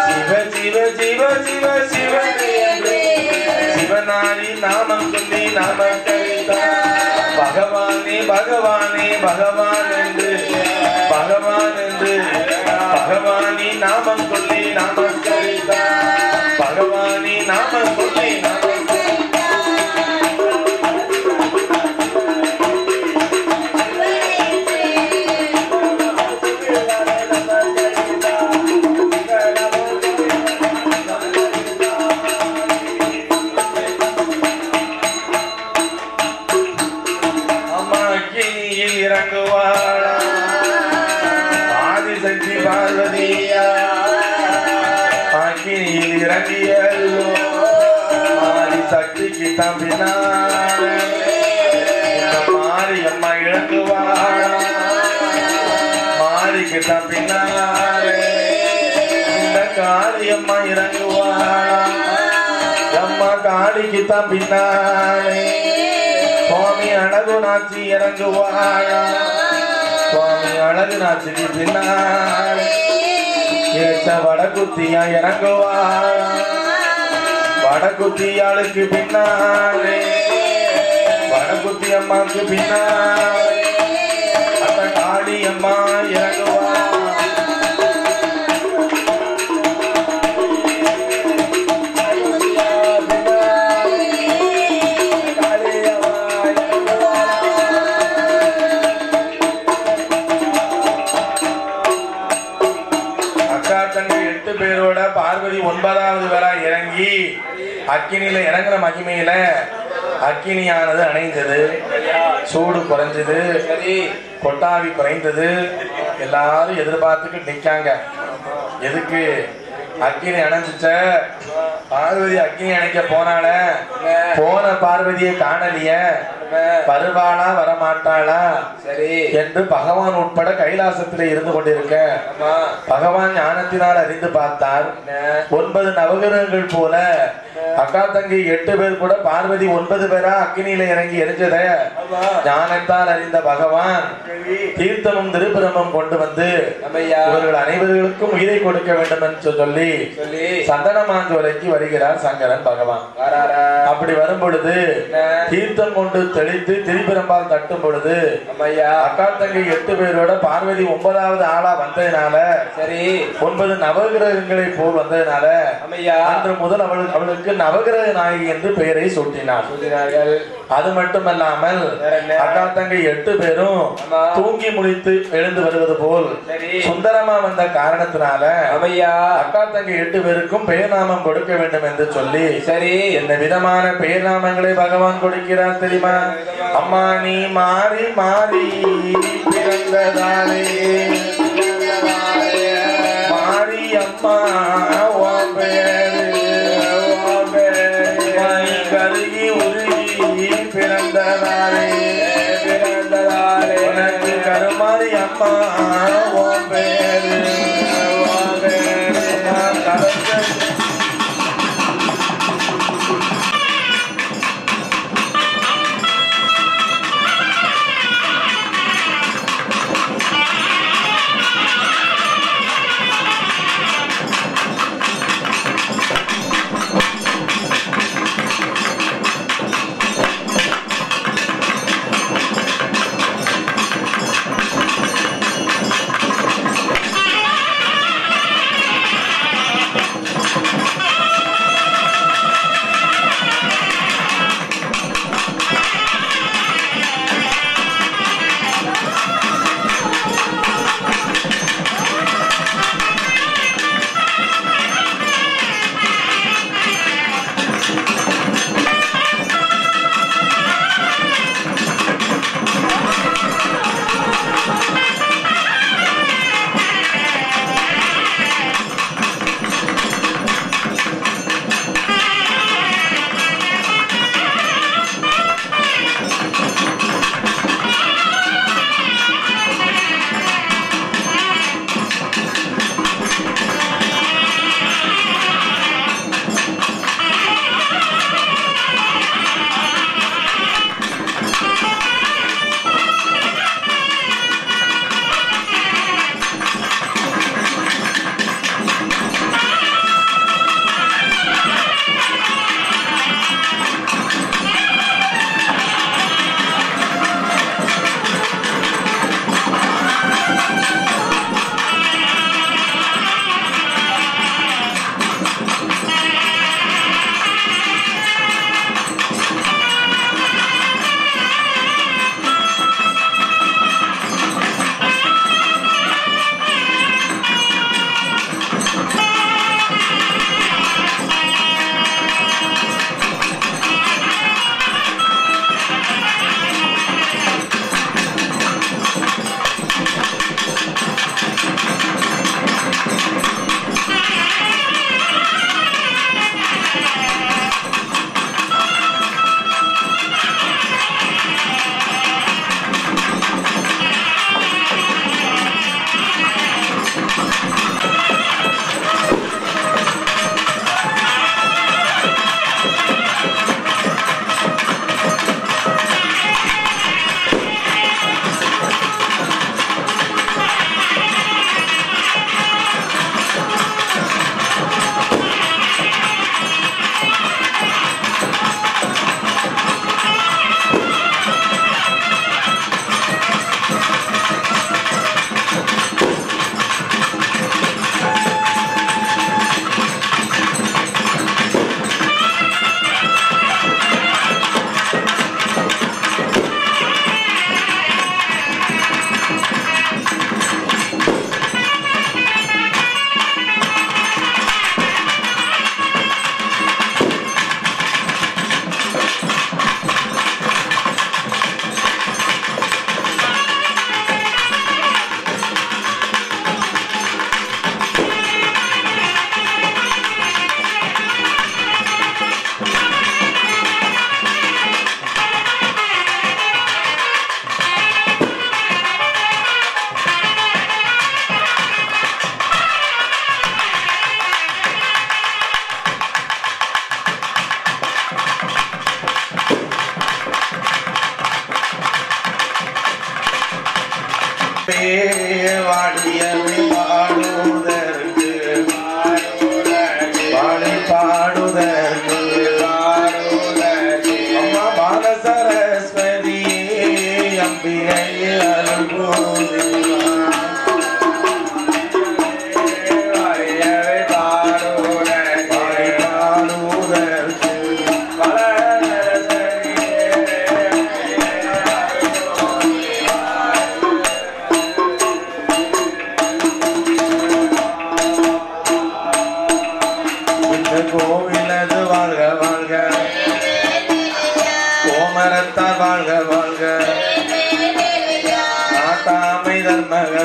சிவ சிவ சிவ சிவ சிவ சிவனாரி நாமம் சொல்லி நமஸ்கரித்தா பகவானே பகவானே பகவான் என்று பகவானி நாமம் சொல்லி நமஸ்கரித்தா பகவானி நாமம் சொல்லி இறங்குவாளா ஆதிசக்தி பார்வதியா அக்கினியில் இறங்கியல்லோ ஆதிசக்திக்கு தம்பினார் மாரியம்மா இறங்குவாளா மாரிக்கு தம்பினார் இந்த காளியம்மா இறங்குவாளா அம்மா காளிக்கு தம்பினாரே சுவாமி அழகுநாச்சி இறங்குவாழா சுவாமி அழகுநாச்சிக்கு பின்னாலே ஏச்ச வடகுத்தியா இறங்குவாழா வடகுத்தியாளுக்கு பின்னாலே வடகுத்தி அம்மாவுக்கு பின்னாலே அந்த காளி அம்மா இறங்குவாழா பார்வதி 9வது வேளா இறங்கி அக்கினியில இறங்குற மகிமையில அக்கினியானது அணைந்தது, சூடு குறைஞ்சது, கொட்டாவி குறைந்தது. எல்லாரும் எதிர்பார்த்துக்கிட்டு நிக்காங்க. எதுக்கு? அக்கினி அணைஞ்சிச்ச பார்வதி அக்கினி அணைக்க போனால போன பார்வதியை காணலிய வருவாளா வரமாட்டாளா சரி என்று பகவான் உட்பட கைலாசத்திலே இருந்து கொண்டிருக்க பகவான் ஞானத்தினால் அறிந்து பார்த்தார். 9 நவகிரகங்கள் போல அக்கா தங்கி 8 பேர் கூட பார்வதி 9 பேரா அக்கினியில இறங்கி எரிஞ்சத ஞானத்தால் அறிந்த பகவான் தீர்த்தமும் திருப்பிரமும் கொண்டு வந்து இவர்கள் அனைவர்களுக்கும் உயிரை கொடுக்க வேண்டும் என்று சொல்லி சந்தனமாஞ்சோலைக்கு வருகிறார் சங்கரன் பகவான். அப்படி வரும் பொழுது தீர்த்தம் கொண்டு தெளித்து திருப்பிரம்பால் தட்டும் பொழுது அக்கா தங்கை 8 பேரோட பார்வதி 9வது ஆளா வந்ததுனால சரி 9 நவகிரகங்களை போல் வந்ததுனால அன்று முதல் அவளுக்கு நவகிரக நாயகி என்று பெயரை சூட்டினார்கள். அது மட்டுமல்லாமல் அக்கா தங்கை 8 பேரும் தூங்கி முழித்து எழுந்து வருவது போல் சுந்தரமா வந்த காரணத்தினால அக்கா தங்கை 8 பேருக்கும் பெயர் நாமம் கொடுக்க வேண்டும் என்று சொல்லி சரி என்ன விதமான பெயர் நாமங்களை பகவான் கொடுக்கிறார் தெரியுமா? அம்மா நீ மாறி மாறி பிறந்ததாலே மாறி அம்மா கருகி உருகி பிறந்ததாலே உனக்கு கருமாறி அம்மா பேரு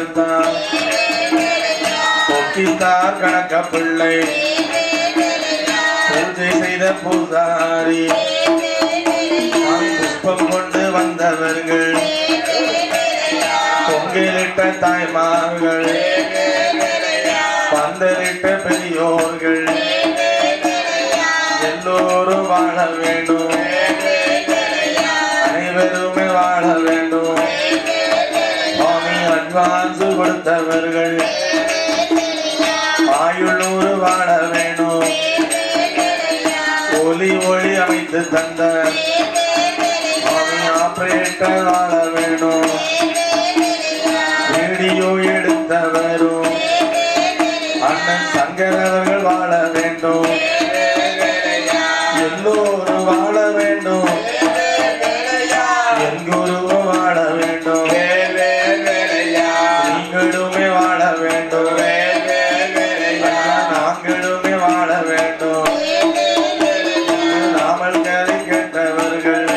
வளர்த்தார் பொக்கித்தார் கணக்க பிள்ளை பூஜை செய்த பூசாரி புஷ்பம் கொண்டு வந்தவர்கள் பொங்கலிட்ட தாய்மார்கள் பந்தலிட்ட பெரியோர்கள் எல்லோரும் வாழ வேண்டும் அனைவருமே வாழ வேண்டும் சுவாமி அட்வான்ஸ் கொடுத்தவர்கள் ஆயுளூர் வாழ வேண்டும் ஒலி ஒளி அமைத்து தந்த சுவாமி ஆபரேட்டர் வாழ வேண்டும் வீடியோ எடுத்தவரும் அண்ணன் சங்கர் அவர்கள் வாழ வேண்டும் எல்லோரும் வாழ வேண்டும் என் குருவும் வாழ வேண்டும் நீங்களுமே வாழ வேண்டும் நாங்களுமே வாழ வேண்டும் நாமல் கதை கேட்டவர்கள்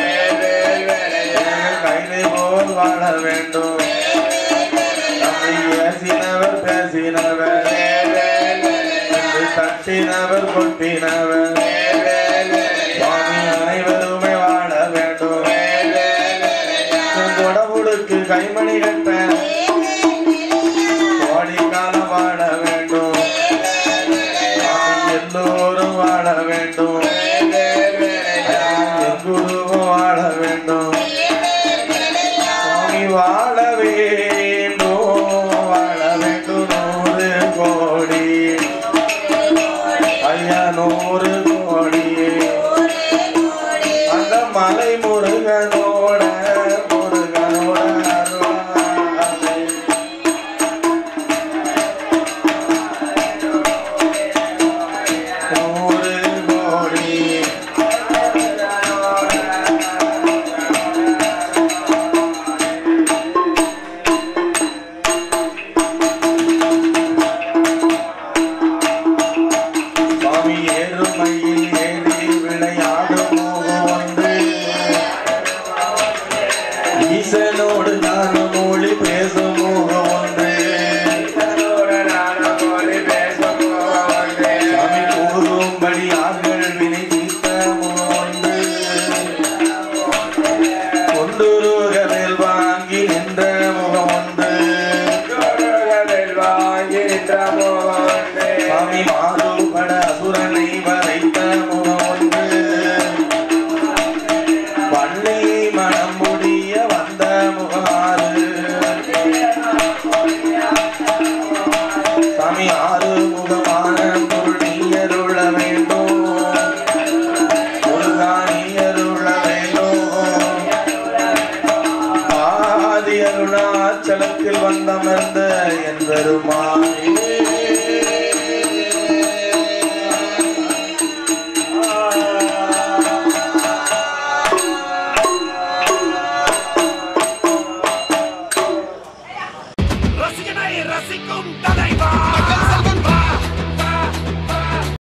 கைதை போல் வாழ வேண்டும் நம்மை ஏசினவர் பேசினவர் தட்டினவர் கொட்டினவர் சுவாமி அனைவருமே வாழ வேண்டும் கொடமுடுக்கு கைமணி கட்ட கோடிக்காலம் வாழ வேண்டும் எல்லோரும் வாழ வேண்டும் குருவும் வாழ வேண்டும் சுவாமி வாழ வேண்டும் 100 கோடி ஐயா 100 கோடி அந்த மலை முருகனோட அருணாச்சலத்தில் வந்தமர்ந்த என் பெருமானே ரசிகனை ரசிக்கும் தலைவா